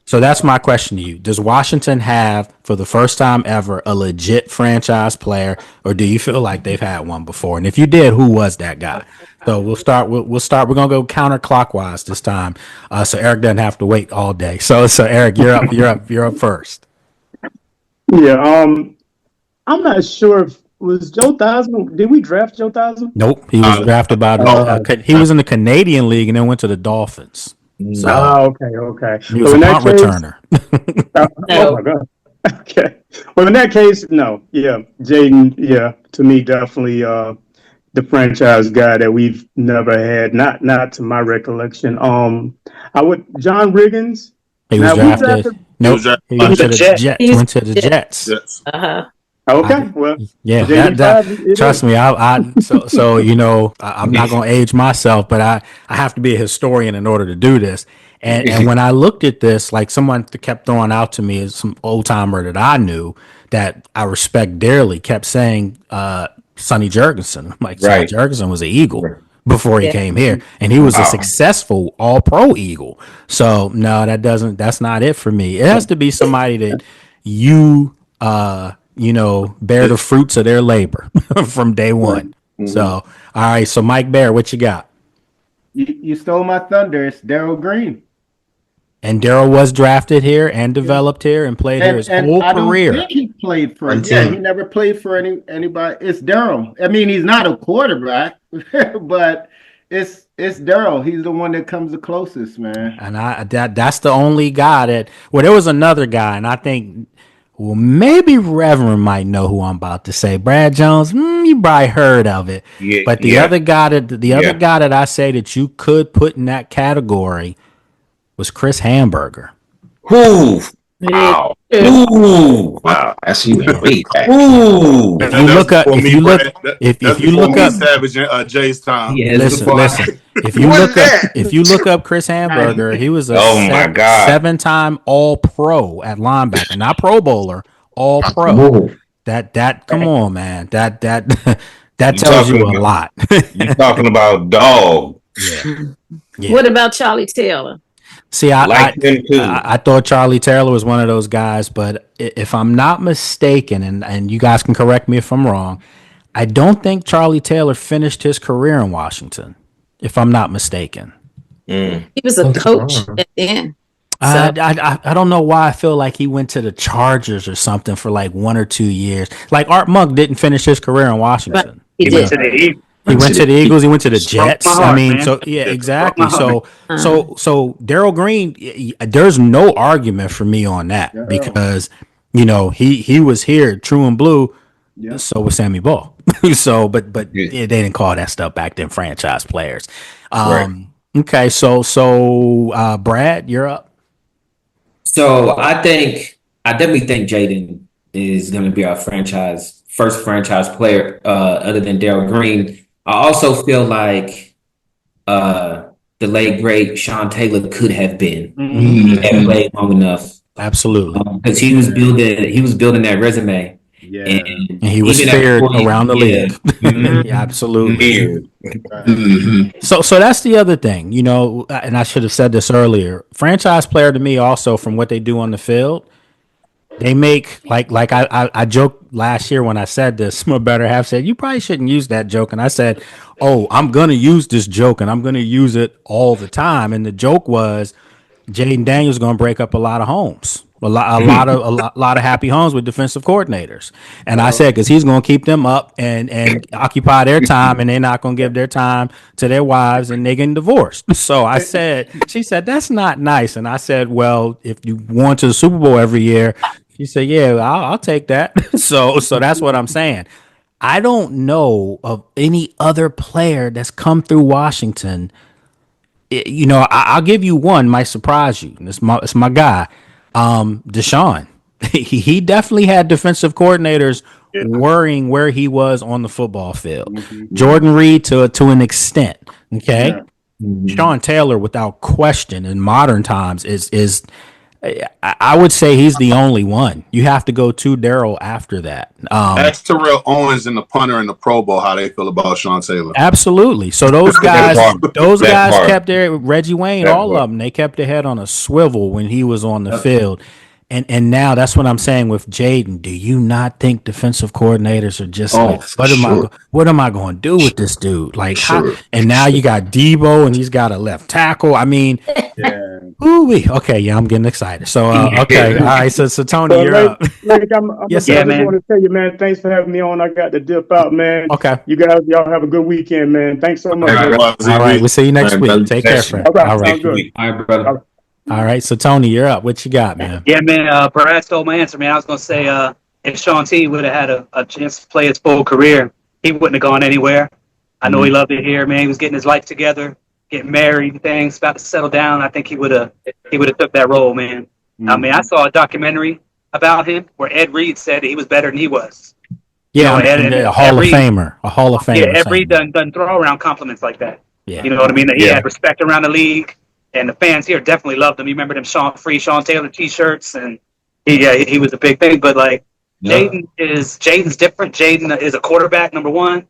So that's my question to you. Does Washington have, for the first time ever, a legit franchise player, or do you feel like they've had one before? And if you did, who was that guy? So we'll start. We're gonna go counterclockwise this time, so Eric doesn't have to wait all day. So Eric, you're up. You're up first. Yeah. I'm not sure if was Joe Theismann. Did we draft Joe Theismann? Nope. He was drafted by he was in the Canadian League and then went to the Dolphins. So, okay. He was a punt returner. Oh my God. Okay. Well, in that case, no. Yeah, Jaden. Yeah, to me, definitely the franchise guy that we've never had. Not to my recollection. I would John Riggins. He was drafted. Nope. He went to the Jets. Went to the Jets. Okay. Well, yeah. Trust me. So you know, I'm not going to age myself, but I have to be a historian in order to do this. And when I looked at this, like, someone kept throwing out to me, some old timer that I knew that I respect dearly, kept saying Sonny Jurgensen. I'm like, Sonny Jurgensen was an Eagle before he came here, and he was a successful All-Pro Eagle. So no, that's not it for me. It has to be somebody that you know, bear the fruits of their labor from day one. Mm-hmm. So, all right. So, Mike Bear, what you got? You stole my thunder. It's Darryl Green. And Darryl was drafted here and developed here and played here his whole career. I don't think he played for he never played for anybody. It's Darryl. I mean, he's not a quarterback, but it's Daryl. He's the one that comes the closest, man. And that's the only guy that. Well, there was another guy, and I think. Well, maybe Reverend might know who I'm about to say. Brad Jones, you probably heard of it. Yeah, But the other guy that I say that you could put in that category was Chris Hamburger. Who? Wow. Ooh. Wow. That's even way back. Ooh. If you look up Savage and Jay's time. Yeah, listen. If you look up Chris Hamburger, he was a seven-time All-Pro at linebacker, not Pro Bowler, All-Pro. That come on, man. That tells you a lot. You're talking about dog. Yeah. What about Charlie Taylor? See, I thought Charlie Taylor was one of those guys, but if I'm not mistaken, and you guys can correct me if I'm wrong, I don't think Charlie Taylor finished his career in Washington, if I'm not mistaken. He was a coach at the end. So. I don't know why I feel like he went to the Chargers or something for like 1 or 2 years. Like Art Monk didn't finish his career in Washington. He went to the Eagles. He went to the Eagles. He went to the Jets. Heart, man. So yeah, exactly. So Daryl Green, there's no argument for me on that because he was here, true and blue. Yeah. So was Sammy Ball. So, but they didn't call that stuff back then franchise players. Right. Okay, so Brad, you're up. So I definitely think Jaden is going to be our first franchise player, other than Daryl Green. I also feel like the late great Sean Taylor could have been. He hadn't played long enough. Absolutely, because he was building that resume. Yeah, and he was feared around the league. Yeah, absolutely. So that's the other thing, and I should have said this earlier. Franchise player to me, also from what they do on the field. They make like I joked last year when I said this. My better half said you probably shouldn't use that joke, and I said, "Oh, I'm gonna use this joke, and I'm gonna use it all the time." And the joke was, Jaden Daniels gonna break up a lot of homes, a lot of happy homes with defensive coordinators. And I said because he's gonna keep them up and occupy their time, and they're not gonna give their time to their wives, and they getting divorced. So I said, she said that's not nice, and I said, well, if you won to the Super Bowl every year. She said, yeah, I'll take that. So that's what I'm saying. I don't know of any other player that's come through Washington. I'll give you one, might surprise you. It's my guy, Deshaun. He definitely had defensive coordinators worrying where he was on the football field. Mm-hmm. Jordan Reed to an extent. Okay. Yeah. Mm-hmm. Sean Taylor, without question, in modern times is I would say he's the only one. You have to go to Daryl after that. That's Terrell Owens and the punter in the Pro Bowl, how they feel about Sean Taylor. Absolutely. So those guys kept their Reggie Wayne, all of them, they kept their head on a swivel when he was on the field. And now that's what I'm saying with Jaden. Do you not think defensive coordinators are just what am I going to do with this dude? Like, and now you got Debo and he's got a left tackle. I mean, okay, yeah, I'm getting excited. So, okay, all right. So Tony, you're up. I just want to tell you, man, thanks for having me on. I got to dip out, man. Okay, you guys, y'all have a good weekend, man. Thanks so much. All right, we'll see you next week. Take care, friend. All right, brother. All right, so Tony, you're up. What you got, man? Yeah, man. Brad stole my answer, man. I was gonna say, if Sean T would have had a chance to play his full career, he wouldn't have gone anywhere. I know he loved it here, man. He was getting his life together, getting married and things, about to settle down. I think he would have took that role, man. I mean, I saw a documentary about him where Ed Reed said that he was better than he was. Yeah, a Hall of Famer. Yeah, Ed Reed doesn't throw around compliments like that. Yeah, you know what I mean? That he had respect around the league. And the fans here definitely loved him. You remember them Sean Taylor T-shirts, and he was a big thing. But like Jaden's different. Jaden is a quarterback, number one,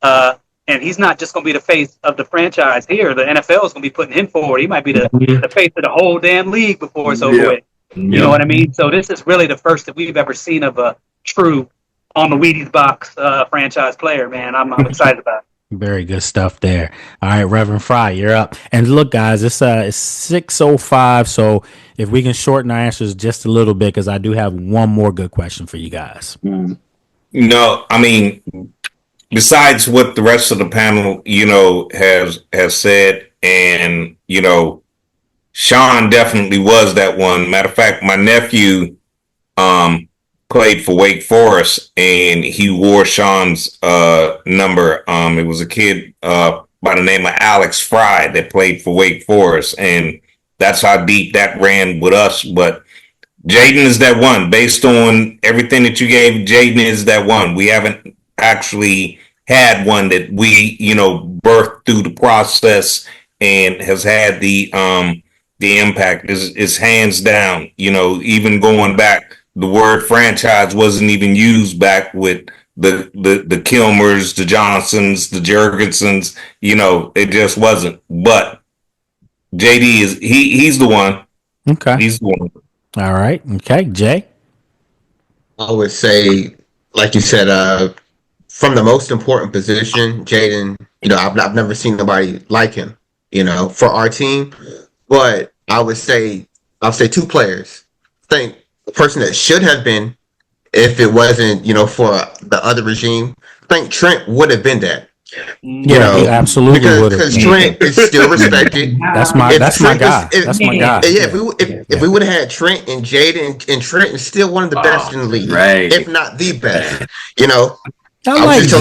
and he's not just going to be the face of the franchise here. The NFL is going to be putting him forward. He might be the face of the whole damn league before it's over with. You know what I mean? So this is really the first that we've ever seen of a true on the Wheaties box franchise player. Man, I'm excited about it. Very good stuff there. All right, Reverend Fry, you're up. And look, guys, it's 6:05, so if we can shorten our answers just a little bit, because I do have one more good question for you guys. No, I mean, besides what the rest of the panel, has said, and Sean definitely was that one. Matter of fact, my nephew played for Wake Forest, and he wore Sean's number. It was a kid by the name of Alex Fry that played for Wake Forest, and that's how deep that ran with us. But Jaden is that one. Based on everything that you gave, Jaden is that one. We haven't actually had one that we, birthed through the process and has had the impact. Is hands down. Even going back, the word franchise wasn't even used back with the Kilmers, the Johnsons, the Jurgensons. It just wasn't. But JD he's the one. Okay, he's the one. All right. Okay, Jay. I would say, like you said, from the most important position, Jaden. I've never seen nobody like him. For our team, but I'll say two players. I think the person that should have been, if it wasn't, for the other regime, I think Trent would have been that. He absolutely would have. Because Trent is still respected. That's my guy. That's my guy. Yeah, if we would have had Trent and Jaden, and Trent is still one of the best in the league, right? If not the best. I like Jay.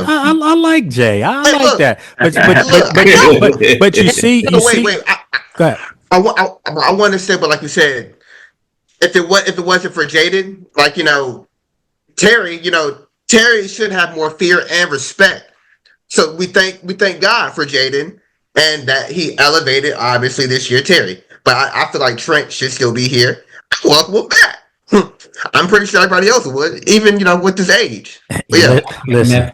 I like Jay. I like that. But you see, wait. Go ahead. I want to say, but like you said, if it wasn't for Jaden, Terry should have more fear and respect. So we thank God for Jaden and that he elevated obviously this year Terry. But I feel like Trent should still be here. Welcome back. I'm pretty sure everybody else would, even with this age. But yeah, listen,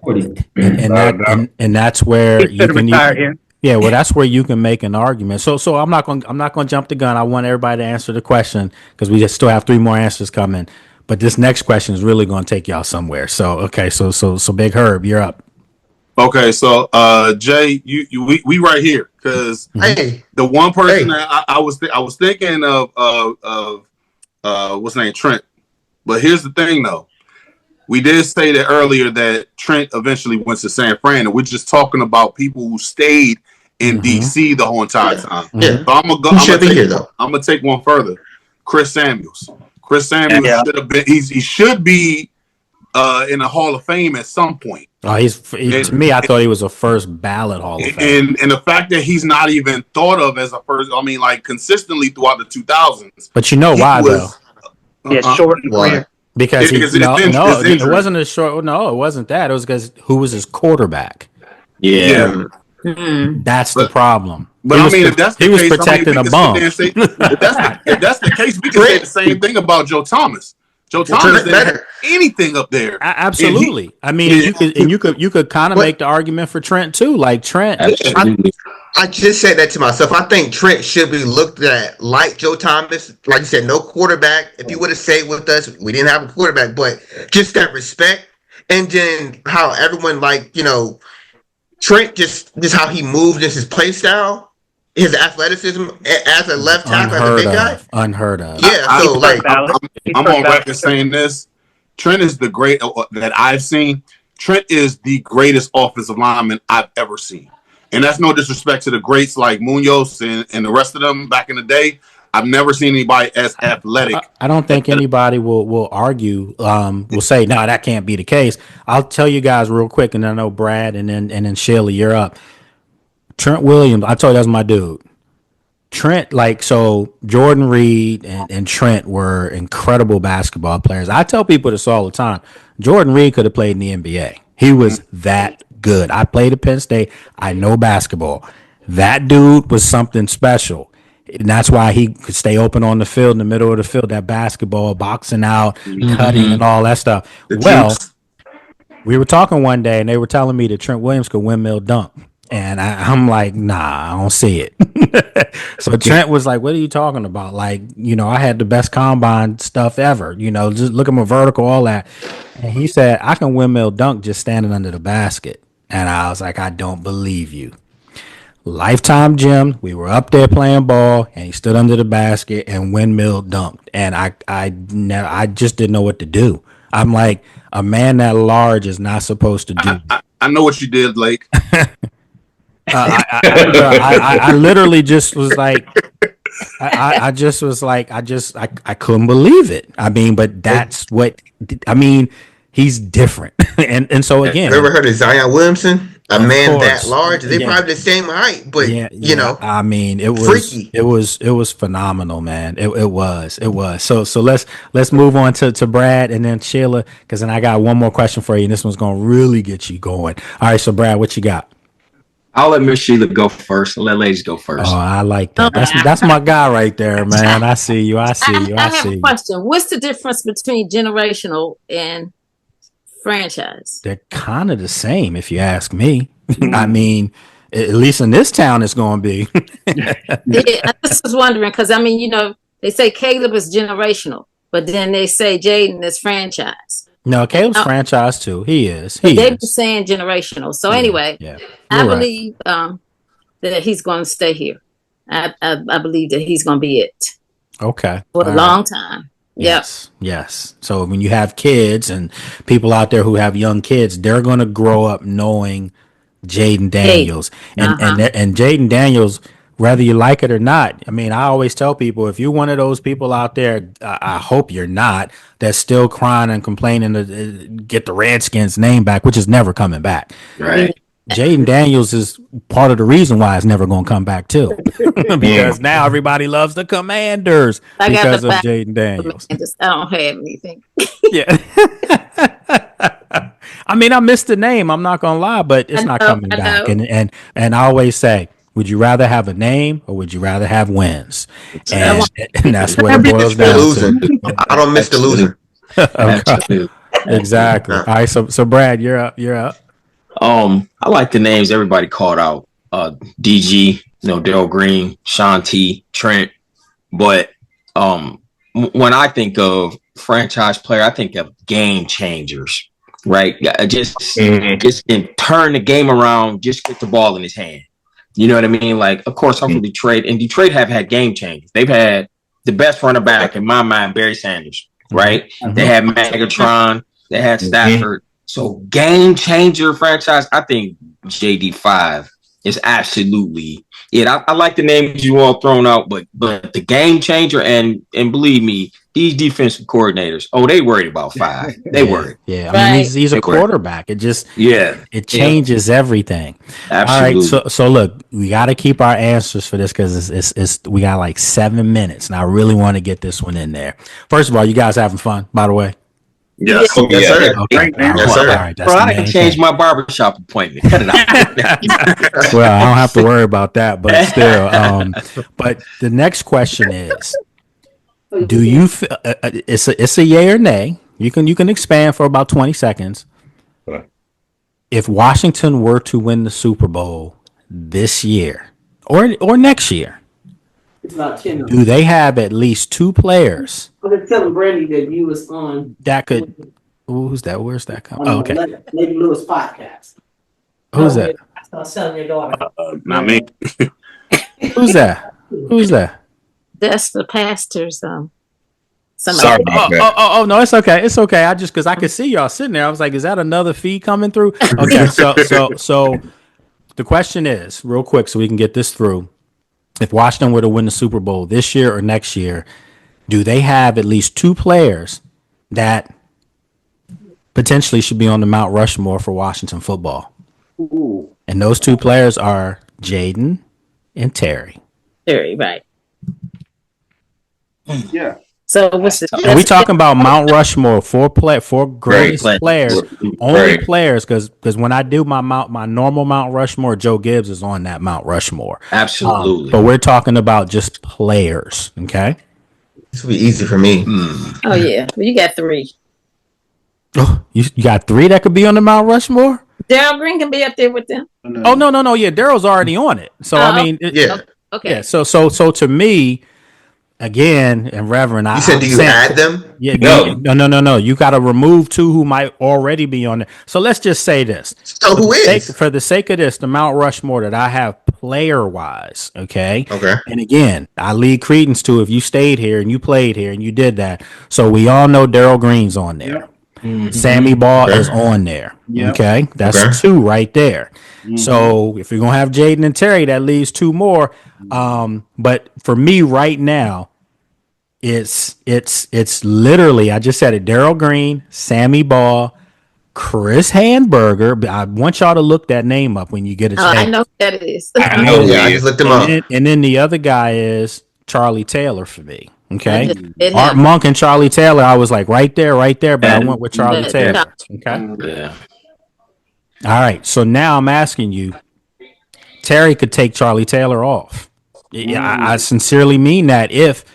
and that's where you can. Yeah, well, that's where you can make an argument. So I'm not gonna jump the gun. I want everybody to answer the question because we just still have 3 more answers coming. But this next question is really going to take y'all somewhere. So okay, so Big Herb, you're up. Okay, so Jay, we right here because the one person that I was thinking of what's his name, Trent. But here's the thing though. We did say that earlier that Trent eventually went to San Fran, and we're just talking about people who stayed in DC the whole entire time. Yeah. So I'm gonna take one further. Chris Samuels. Chris Samuels should have been. He should be in the Hall of Fame at some point. Oh, to me, I thought he was a first ballot Hall of Fame. And the fact that he's not even thought of as a first, consistently throughout the 2000s. But you know why though? Short career. Because it wasn't a short. No, it wasn't that. It was because who was his quarterback? Yeah. That's the problem. But if that's the case, he was protecting a bum. If that's the case, we can say the same thing about Joe Thomas. Joe Thomas didn't have anything up there. Absolutely. You could kind of make the argument for Trent too. Like Trent. I just said that to myself. I think Trent should be looked at like Joe Thomas. Like you said, no quarterback. If he would have stayed with us, we didn't have a quarterback, but just that respect. And then how everyone Trent just how he moved, just his play style, his athleticism as a left tackle, as a big guy. Unheard of. Yeah, I'm on record saying this. Trent is the great that I've seen. Trent is the greatest offensive lineman I've ever seen. And that's no disrespect to the greats like Munoz and the rest of them back in the day. I've never seen anybody as athletic. I don't think anybody will argue, will say, no, that can't be the case. I'll tell you guys real quick, and I know Brad and then Shirley, you're up. Trent Williams, I told you that's my dude. Trent, Jordan Reed and Trent were incredible basketball players. I tell people this all the time. Jordan Reed could have played in the NBA. He was that good. I played at Penn State. I know basketball. That dude was something special. And that's why he could stay open on the field, in the middle of the field, that basketball, boxing out, cutting, and all that stuff. We were talking one day, and they were telling me that Trent Williams could windmill dunk. And I'm like, nah, I don't see it. So Trent was like, what are you talking about? I had the best combine stuff ever. Just look at my vertical, all that. And he said, I can windmill dunk just standing under the basket. And I was like, I don't believe you. Lifetime gym. We were up there playing ball, and he stood under the basket and windmill dunked. And I just didn't know what to do. I'm like, a man that large is not supposed to do. I know what you did, Lake. I literally just was like, I couldn't believe it. I mean, but that's what I mean. He's different, and so again, you ever heard of Zion Williamson? A man course. that large? They probably the same height, but you know, I mean, it was freaky. It was phenomenal, man. It was. So let's move on to Brad and then Sheila, because then I got one more question for you, and this one's gonna really get you going. All right, so Brad, what you got? I'll let Miss Sheila go first. I'll let ladies go first. Oh, I like that. That's my guy right there, man. I see you. I have a question. What's the difference between generational and franchise? They're kind of the same, if you ask me. I mean, at least in this town, it's going to be. I just was wondering because I mean, you know, they say Caleb is generational, but then they say Jaden is franchise. No, Caleb's franchise too. He is. They've been saying generational. So anyway, I believe that he's going to stay here. I believe that he's going to be it. Okay. For a long time. Yes. So when you have kids and people out there who have young kids, they're going to grow up knowing Jaden Daniels. And Jaden Daniels, whether you like it or not, I mean, I always tell people, if you're one of those people out there, I hope you're not, that's still crying and complaining to get the Redskins name back, which is never coming back. Right. Jaden Daniels is part of the reason why it's never going to come back too, because now everybody loves the Commanders because of Jaden Daniels. I don't have anything. Yeah. I mean, I missed the name. I'm not going to lie, but it's not coming back. And I always say, would you rather have a name or would you rather have wins? And that's what it boils down to. I don't miss the loser. Okay. Exactly. All right. So Brad, you're up. I like the names everybody called out. DG, Darryl Green, Sean T, Trent. But when I think of franchise player, I think of game changers, right? Just can turn the game around, just get the ball in his hand. You know what I mean? Like, of course, I'm from Detroit, and Detroit have had game changers. They've had the best running back in my mind, Barry Sanders, right? They had Megatron, they had Stafford. So game changer franchise, I think JD5 is absolutely it. I like the names you all thrown out, but the game changer and believe me, these defensive coordinators, they worried about 5. They worried. Yeah, I mean he's a quarterback. It just it changes everything. Absolutely. All right, so look, we got to keep our answers for this because it's we got like 7 minutes, and I really want to get this one in there. First of all, you guys having fun, by the way? Yes, sir. Okay. Yes, sir. All right, that's Bro, I can change my barbershop appointment. Cut it out. Well, I don't have to worry about that, but still. But the next question is, do you feel it's a yay or nay? You can expand for about 20 seconds. If Washington were to win the Super Bowl this year or next year, It's about 10. do they have at least 2 players? I was telling Brandy that you was on that could? Who's that? Where's that coming? Oh, okay. Lady Lewis podcast. Who's that? I was telling your daughter. Not me. Who's that? Who's that? That's the pastor's. Sorry about that. Oh, no, it's okay. It's okay. I just because I could see y'all sitting there. I was like, is that another feed coming through? Okay, so the question is, real quick, so we can get this through. If Washington were to win the Super Bowl this year or next year, do they have at least 2 players that potentially should be on the Mount Rushmore for Washington football? Ooh. And those 2 players are Jaden and Terry. Terry, right. Yeah. So what's the? Are we talking about Mount Rushmore? 4 greatest players, only players. Because when I do my normal Mount Rushmore, Joe Gibbs is on that Mount Rushmore. Absolutely. But we're talking about just players. Okay. This will be easy for me. Oh yeah, well, you got 3. Oh, you got 3 that could be on the Mount Rushmore. Darryl Green can be up there with them. Oh no, yeah, Darryl's already on it. So I mean, okay. Yeah. So to me. Again, and Reverend, you said, do you add them? Yeah, no. You got to remove 2 who might already be on it. So let's just say this. So who is? For the sake of this, the Mount Rushmore that I have player-wise, okay? Okay. And again, I lead credence to if you stayed here and you played here and you did that. So we all know Darryl Green's on there. Yep. Sammy Ball is on there. Yep. Okay, that's 2 right there. So if you're gonna have Jaden and Terry, that leaves 2 more. But for me right now, it's literally, I just said it, Darryl Green, Sammy Ball, Chris Handberger. I want y'all to look that name up when you get a chance. I know who that is. I know. Yeah, I just looked him up. And then the other guy is Charlie Taylor for me. Okay, Art Art Monk and Charlie Taylor. I was like right there, but I went with Charlie Taylor. Okay. Yeah. All right. So now I'm asking you, Terry could take Charlie Taylor off. Yeah, I sincerely mean that. If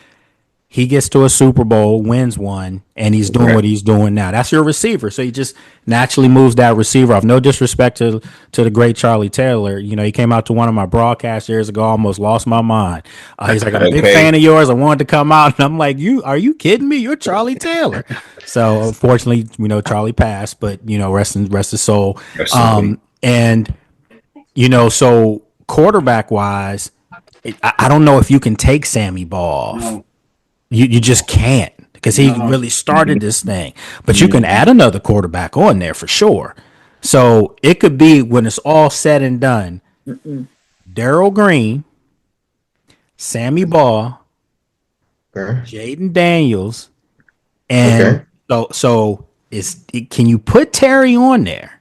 he gets to a Super Bowl, wins one, and he's doing what he's doing now. That's your receiver. So he just naturally moves that receiver off. No disrespect to the great Charlie Taylor. You know, he came out to one of my broadcasts years ago, almost lost my mind. He's like, I'm a big fan of yours. I wanted to come out. And I'm like, are you kidding me? You're Charlie Taylor. So unfortunately, we know Charlie passed, but, you know, rest his soul. And, you know, so quarterback wise, I don't know if you can take Sammy Ball off. No. You just can't, because he really started this thing. But you can add another quarterback on there for sure. So it could be, when it's all said and done, Darryl Green, Sammy Ball, Jaden Daniels, and so can you put Terry on there?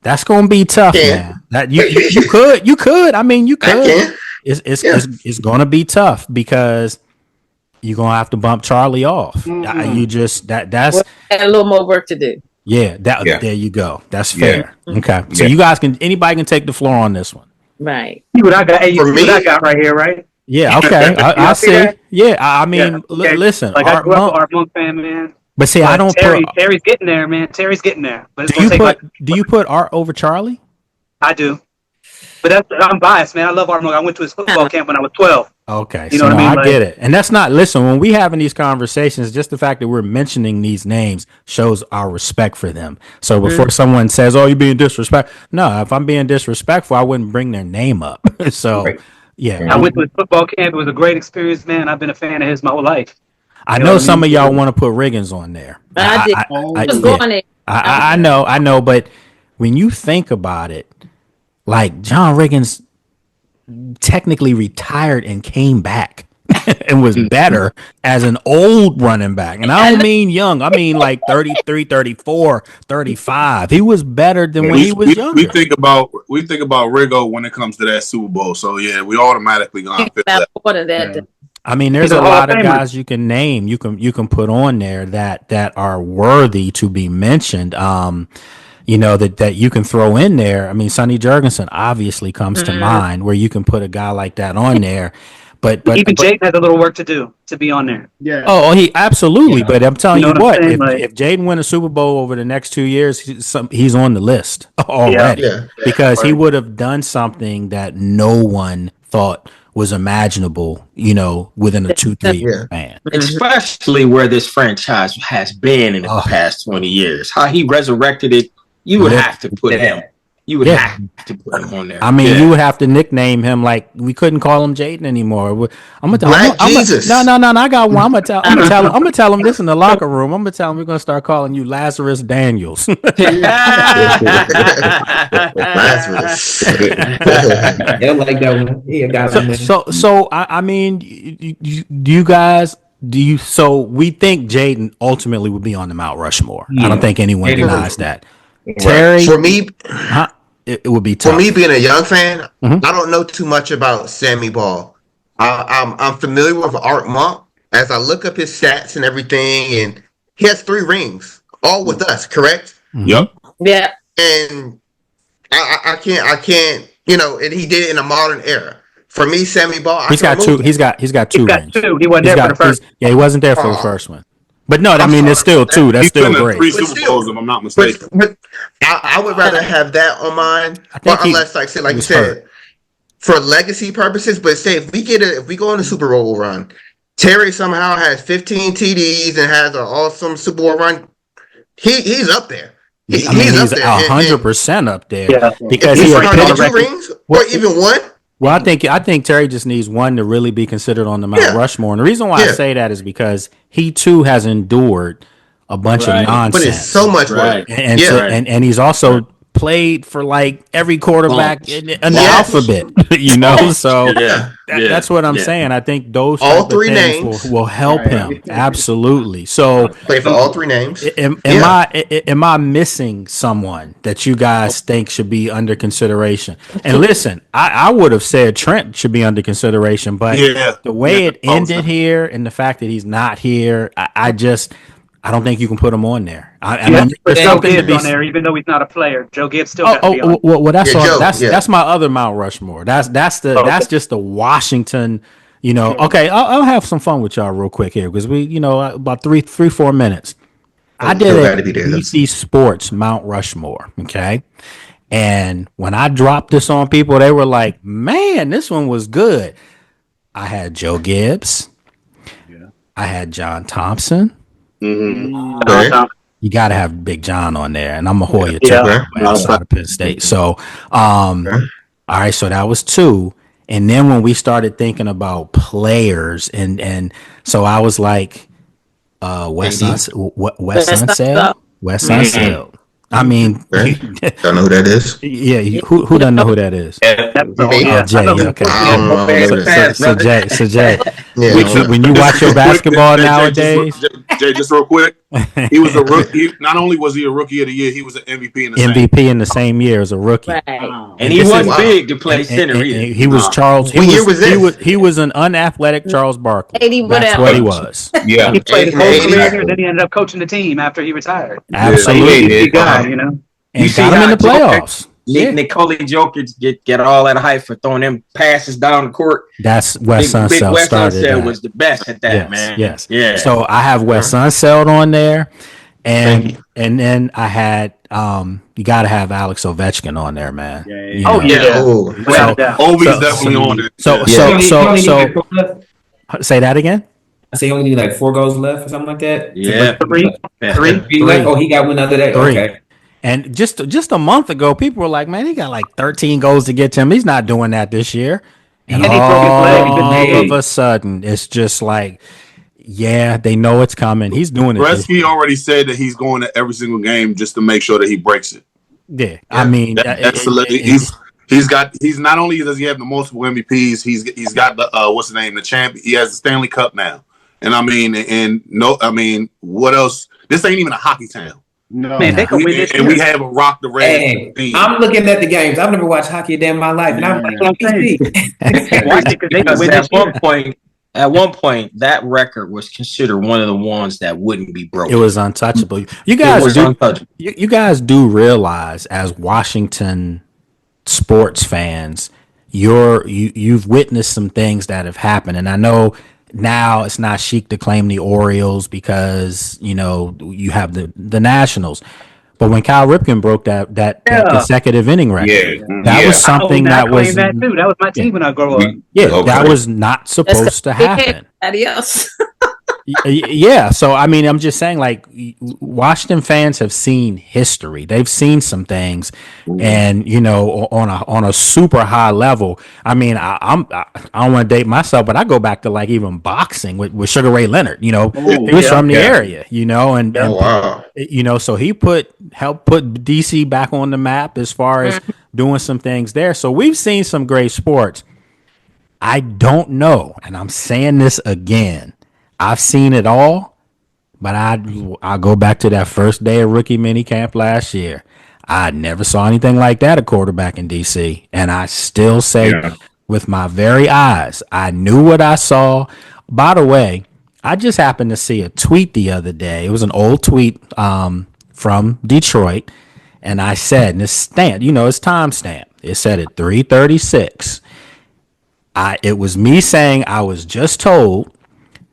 That's gonna be tough, man. That you could. I mean, you could. It's gonna be tough because you're gonna have to bump Charlie off. You just that's a little more work to do. Yeah, there you go. That's fair. Okay, so you guys anybody can take the floor on this one. Right. See what I got? Hey, you see what I got right here, right? Yeah. Okay. I see. Yeah. I mean, listen. Like, I grew up an Art Monk fan, man. But see, I don't. Terry's getting there, man. Terry's getting there. But do you put Art over Charlie? I do. But I'm biased, man. I love Art Monk. I went to his football camp when I was 12. Okay, you know what I mean? I get it. And that's not, listen, when we having these conversations, just the fact that we're mentioning these names shows our respect for them. So before someone says, oh, you're being disrespectful. No, if I'm being disrespectful, I wouldn't bring their name up. So, yeah. I went to his football camp. It was a great experience, man. I've been a fan of his my whole life. I know some of y'all want to put Riggins on there. I know, but when you think about it, like John Riggins technically retired and came back and was better as an old running back. And I don't mean young. I mean like 33, 34, 35. He was better than when he was younger. We think about Riggo when it comes to that Super Bowl. So yeah, we automatically gonna fit that. I mean, there's a lot of guys you can name, you can put on there that are worthy to be mentioned. You know, that you can throw in there. I mean, Sonny Jurgensen obviously comes to mind, where you can put a guy like that on there. But even Jaden has a little work to do to be on there. Yeah. Oh, he absolutely. Yeah. But I'm telling you what, if Jaden win a Super Bowl over the next 2 years, he's on the list already because he would have done something that no one thought was imaginable, you know, within a 2-3 year span. Especially where this franchise has been in the past 20 years. How he resurrected it, you would have to put him. You would have to put him on there. I mean, you would have to nickname him, like we couldn't call him Jaden anymore. I'm gonna tell Jesus. No, I got one. I'm gonna tell him this in the locker room. I'm gonna tell him we're gonna start calling you Lazarus Daniels. Lazarus. They'll like that one. Yeah, got so I mean, so we think Jaden ultimately would be on the Mount Rushmore. I don't think anyone denies that. Terry, for me, it would be tough. For me, being a young fan, I don't know too much about Sammy Ball. I'm familiar with Art Monk. As I look up his stats and everything, and he has 3 rings, all with us, correct? Yep. Yeah. And I can't, you know, and he did it in a modern era. For me, Sammy Ball, he's got 2 rings. He wasn't there for the first. Yeah, he wasn't there for the first one. But no, I mean, it's still 2. That's still great. 3 Super Bowls, if I'm not mistaken. But I would rather have that on mine, unless, like you said, for legacy purposes. But say if we go on a Super Bowl run, Terry somehow has 15 TDs and has an awesome Super Bowl run. He's up there. He's up there. 100% up there. Yeah. Because he's 2 rings or even 1. Well, I think Terry just needs one to really be considered on the Mount Rushmore. And the reason why I say that is because he too has endured a bunch of Right. nonsense. But it's so much work. And Yeah. so, and he's also played for like every quarterback in the alphabet, you know. So that's what I'm saying. I think those all type three of things names will help him absolutely. So play for all three names. Am I missing someone that you guys think should be under consideration? And listen, I would have said Trent should be under consideration, but the way it ended here and the fact that he's not here, I don't think you can put him on there. I mean, there's there's Joe something to Gibbs be. on there, even though he's not a player. Joe Gibbs still got to be on. Well, that's Joe, that's my other Mount Rushmore. That's just the Washington. You know, okay, I'll have some fun with y'all real quick here because we, you know, about 4 minutes. I did a DC Sports Mount Rushmore, okay, and when I dropped this on people, they were like, "Man, this one was good." I had Joe Gibbs. I had John Thompson. Okay. You got to have Big John on there, and I'm a Hoya too, outside of Penn State. So, all right, so that was 2, and then when we started thinking about players, and so I was like, Wes Unseld. I mean, don't know who that is. Yeah, who doesn't know who that is? Jay. Okay. So Jay, when you watch your basketball nowadays, Jay, just real quick, he was a rookie. Not only was he a rookie of the year, he was an MVP in the same year as a rookie. Right. And he wasn't big to play center either. He was Charles. What year was this? He was an unathletic Charles Barkley. That's what he was. Yeah, he played his whole career, then he ended up coaching the team after he retired. Absolutely, Big guy, you know. And got him in the playoffs. Nikola Jokic get all that hype for throwing them passes down the court. That's Wes Unseld Big Wes started Unseld that. was the best at that, man. Yes. Yeah. So I have Wes Unseld on there, and then I had you got to have Alex Ovechkin on there, man. Ovi's definitely on it. So say that again. I say he only need like 4 goals left or something like that. Yeah, three. Oh, he got one other day. 3. Okay. And just a month ago, people were like, "Man, he got like 13 goals to get to him. He's not doing that this year." And he broke his leg. all of a sudden, it's just like, yeah, they know it's coming. He's doing it. Gretzky already said that he's going to every single game just to make sure that he breaks it. Yeah, I mean, he's not only does he have the multiple MVPs, he's got the what's the name, the champ. He has the Stanley Cup now, and I mean, what else? This ain't even a hockey town. No, man, they can win this. And we have a Rock the Red team. I'm looking at the games. I've never watched hockey a day in my life, and I'm like, at one point, that record was considered one of the ones that wouldn't be broken. It was untouchable. You guys do realize, as Washington sports fans, you've witnessed some things that have happened, and I know now it's not chic to claim the Orioles because you know you have the Nationals. But when Cal Ripken broke that consecutive inning record, that was something that was that too. That was my team when I grew up. Yeah, that was not supposed to happen. Adios. Yeah, so I mean, I'm just saying, like, Washington fans have seen history. They've seen some things, and you know, on a super high level. I mean, I don't want to date myself, but I go back to like even boxing with Sugar Ray Leonard. You know, he was from the area. You know, and you know, so he helped put DC back on the map as far as doing some things there. So we've seen some great sports. I don't know, and I'm saying this again. I've seen it all, but I'll go back to that first day of rookie minicamp last year. I never saw anything like that, a quarterback in DC. And I still say with my very eyes, I knew what I saw. By the way, I just happened to see a tweet the other day. It was an old tweet from Detroit. And I said, and it's timestamp. It said at 3:36. It was me saying I was just told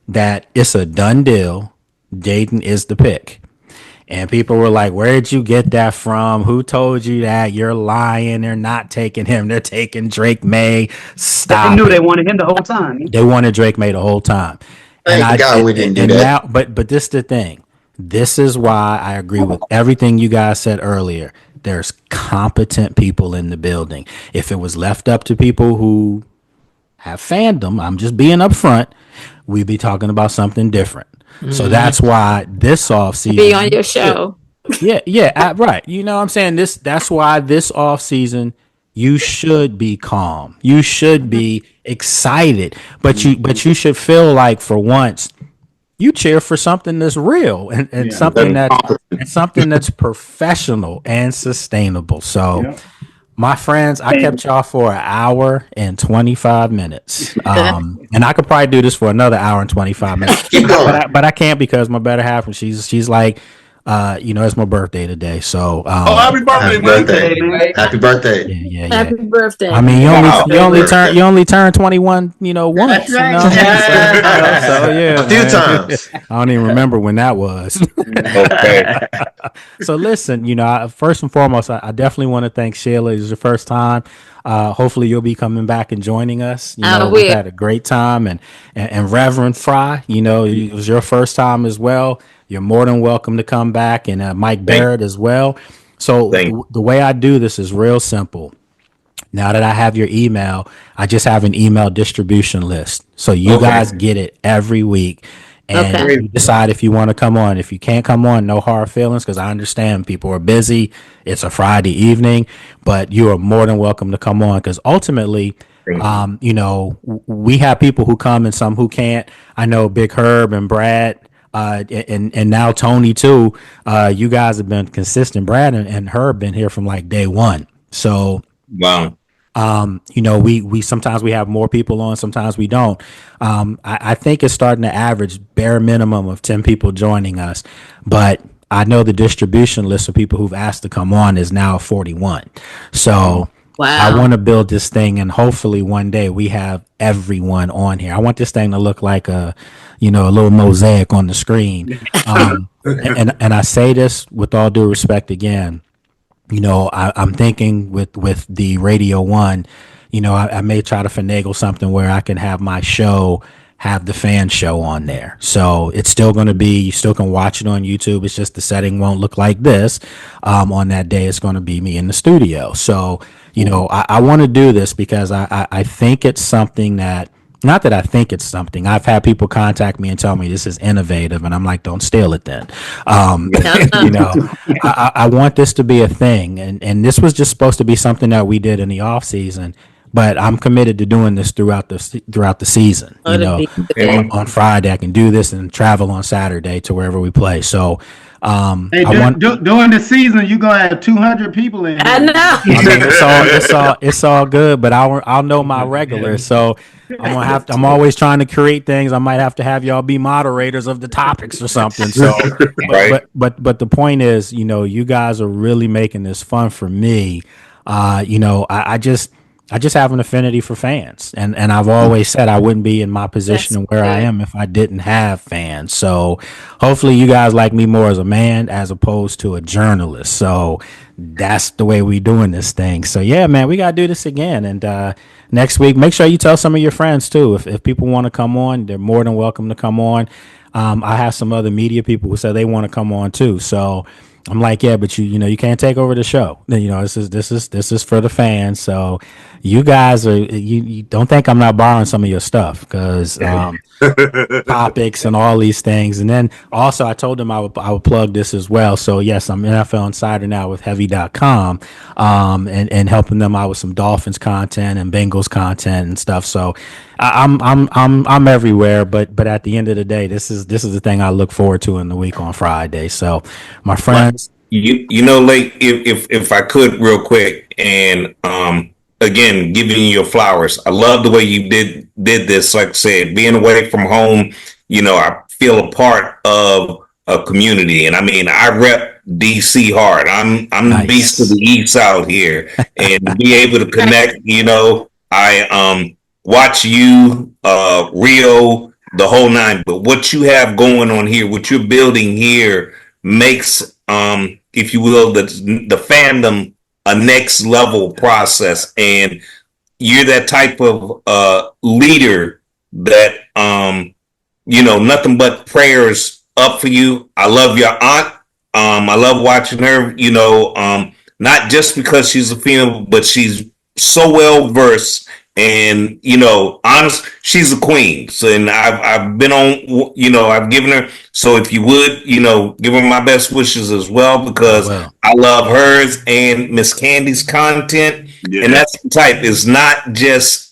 that it's a done deal. Jaden is the pick. And people were like, where did you get that from? Who told you that? You're lying. They're not taking him. They're taking Drake May. Stop. They knew they wanted him the whole time. They wanted Drake May the whole time. Thank God we didn't do that. Now, but this is the thing. This is why I agree with everything you guys said earlier. There's competent people in the building. If it was left up to people who have fandom, I'm just being upfront, we'd be talking about something different. So that's why this off season Be on your show. right. You know what I'm saying? That's why this off season you should be calm. You should be excited, but you should feel like for once you cheer for something that's real and something that's professional and sustainable. So my friends, I kept y'all for an hour and 25 minutes. And I could probably do this for another hour and 25 minutes. But I can't because my better half, when she's like, it's my birthday today. So happy birthday, man. Happy birthday. Yeah. Happy birthday. I mean, you only turn 21, once. That's right. So yeah. A few times. I don't even remember when that was. Okay. So listen, first and foremost, I definitely want to thank Sheila. It's your first time. Hopefully you'll be coming back and joining us. We've had a great time, and Reverend Fry, it was your first time as well. You're more than welcome to come back, and Mike Barrett as well. So the way I do this is real simple. Now that I have your email, I just have an email distribution list. So you guys get it every week. And you decide if you want to come on. If you can't come on, no hard feelings, because I understand people are busy. It's a Friday evening, but you are more than welcome to come on, because ultimately, we have people who come and some who can't. I know Big Herb and Brad, and now Tony too. You guys have been consistent. Brad and Herb been here from like day one. So wow. We sometimes we have more people on, sometimes we don't. I think it's starting to average bare minimum of 10 people joining us, but I know the distribution list of people who've asked to come on is now 41. So I want to build this thing, and hopefully one day we have everyone on here. I want this thing to look like a little mosaic on the screen. And I say this with all due respect again. I'm thinking with the Radio 1, I may try to finagle something where I can have my show, have the fan show on there. So it's still going to be, you still can watch it on YouTube. It's just the setting won't look like this. On that day, it's going to be me in the studio. So, I want to do this because I think it's something that, not that I think it's something. I've had people contact me and tell me this is innovative, and I'm like, don't steal it then. I want this to be a thing, and this was just supposed to be something that we did in the off season, but I'm committed to doing this throughout the season. On Friday I can do this and travel on Saturday to wherever we play. So during the season, you're gonna have 200 people in here. I know. I mean, it's all good, but I'll know my regulars. So I'm always trying to create things. I might have to have y'all be moderators of the topics or something. So, but the point is, you guys are really making this fun for me. I just have an affinity for fans, and I've always said I wouldn't be in my position and where I am if I didn't have fans. So hopefully you guys like me more as a man as opposed to a journalist. So that's the way we doing this thing. So yeah, man, we gotta do this again. And next week, make sure you tell some of your friends too. If people want to come on, they're more than welcome to come on. I have some other media people who say they want to come on too. So I'm like, yeah, but you can't take over the show. This is for the fans. So you guys are, you don't think I'm not borrowing some of your stuff, because topics and all these things. And then also I told them I would plug this as well. So yes, I'm NFL Insider now with heavy.com, and helping them out with some Dolphins content and Bengals content and stuff. So I'm everywhere, but at the end of the day, this is the thing I look forward to in the week on Friday. So my friends, Lake, if I could real quick, and again, giving you your flowers. I love the way you did this. Like I said, being away from home, I feel a part of a community, and I mean, I rep DC hard. I'm nice. The beast of the East out here, and to be able to connect. I watch you, Rio, the whole nine. But what you have going on here, what you're building here, makes, if you will, the fandom a next level process. And you're that type of leader that, nothing but prayers up for you. I love your aunt. I love watching her, not just because she's a female, but she's so well versed And honest, she's a queen. So, and I've been on, I've given her. So if you would, give her my best wishes as well, because I love hers and Miss Candy's content. Yeah. And that's the type. It's not just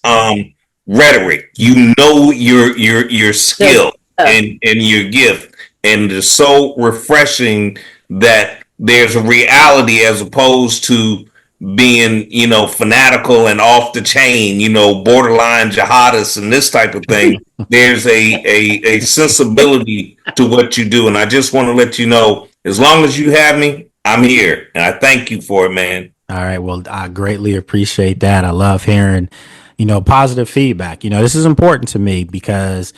rhetoric. Your skill and your gift, and it's so refreshing that there's a reality as opposed to being, fanatical and off the chain, borderline jihadists and this type of thing. There's a sensibility to what you do. And I just want to let you know, as long as you have me, I'm here. And I thank you for it, man. All right. Well, I greatly appreciate that. I love hearing, positive feedback. This is important to me because,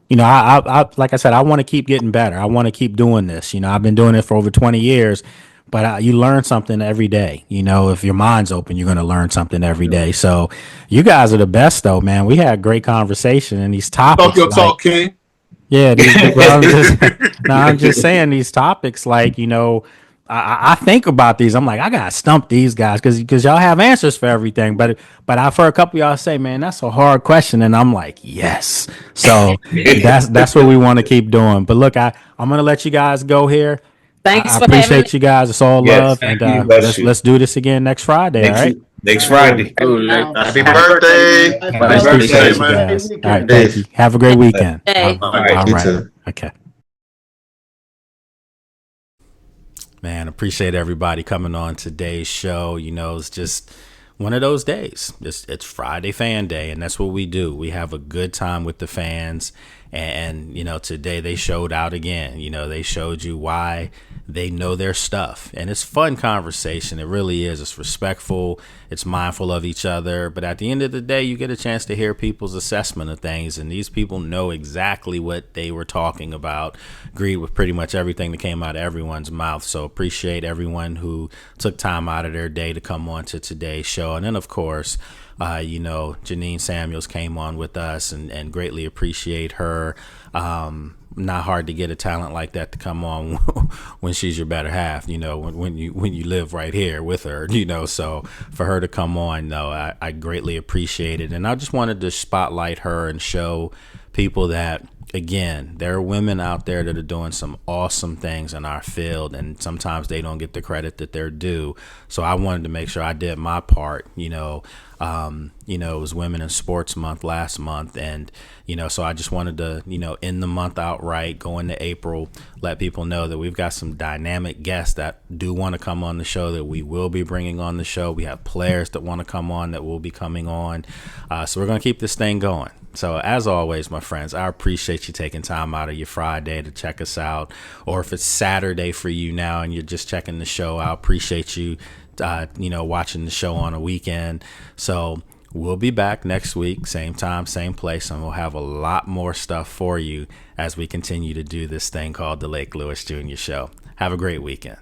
I like I said, I want to keep getting better. I want to keep doing this. I've been doing it for over 20 years. But you learn something every day. If your mind's open, you're going to learn something every day. So you guys are the best, though, man. We had great conversation and these topics. Talk your talk, King. Yeah, I'm just saying these topics. I think about these. I'm like, I gotta stump these guys because y'all have answers for everything. But I've heard a couple of y'all say, man, that's a hard question, and I'm like, yes. So that's what we want to keep doing. But look, I'm gonna let you guys go here. Thanks I for appreciate you guys. It's all love, and let's do this again next Friday. All right. Next Friday. Happy birthday! Appreciate you guys. All right, thank you. Have a great weekend. Hey. All right. You too. Okay. Man, appreciate everybody coming on today's show. It's just one of those days. It's Friday Fan Day, and that's what we do. We have a good time with the fans. And today they showed out again. They showed you why they know their stuff. And it's fun conversation. It really is. It's respectful. It's mindful of each other. But at the end of the day, you get a chance to hear people's assessment of things. And these people know exactly what they were talking about. Agreed with pretty much everything that came out of everyone's mouth. So appreciate everyone who took time out of their day to come on to today's show. And then, of course, GeNienne Samuels came on with us and greatly appreciate her. Not hard to get a talent like that to come on when she's your better half, when you live right here with her, so for her to come on, though, I greatly appreciate it. And I just wanted to spotlight her and show people that, again, there are women out there that are doing some awesome things in our field, and sometimes they don't get the credit that they're due. So I wanted to make sure I did my part. It was Women in Sports Month last month, and so I just wanted to end the month out right, go into April, let people know that we've got some dynamic guests that do want to come on the show, that we will be bringing on the show. We have players that want to come on that will be coming on, so we're going to keep this thing going. So as always, my friends, I appreciate you taking time out of your Friday to check us out, or if it's Saturday for you now and you're just checking the show out, appreciate you watching the show on a weekend. So we'll be back next week, same time, same place, and we'll have a lot more stuff for you as we continue to do this thing called the Lake Lewis Jr. Show. Have a great weekend.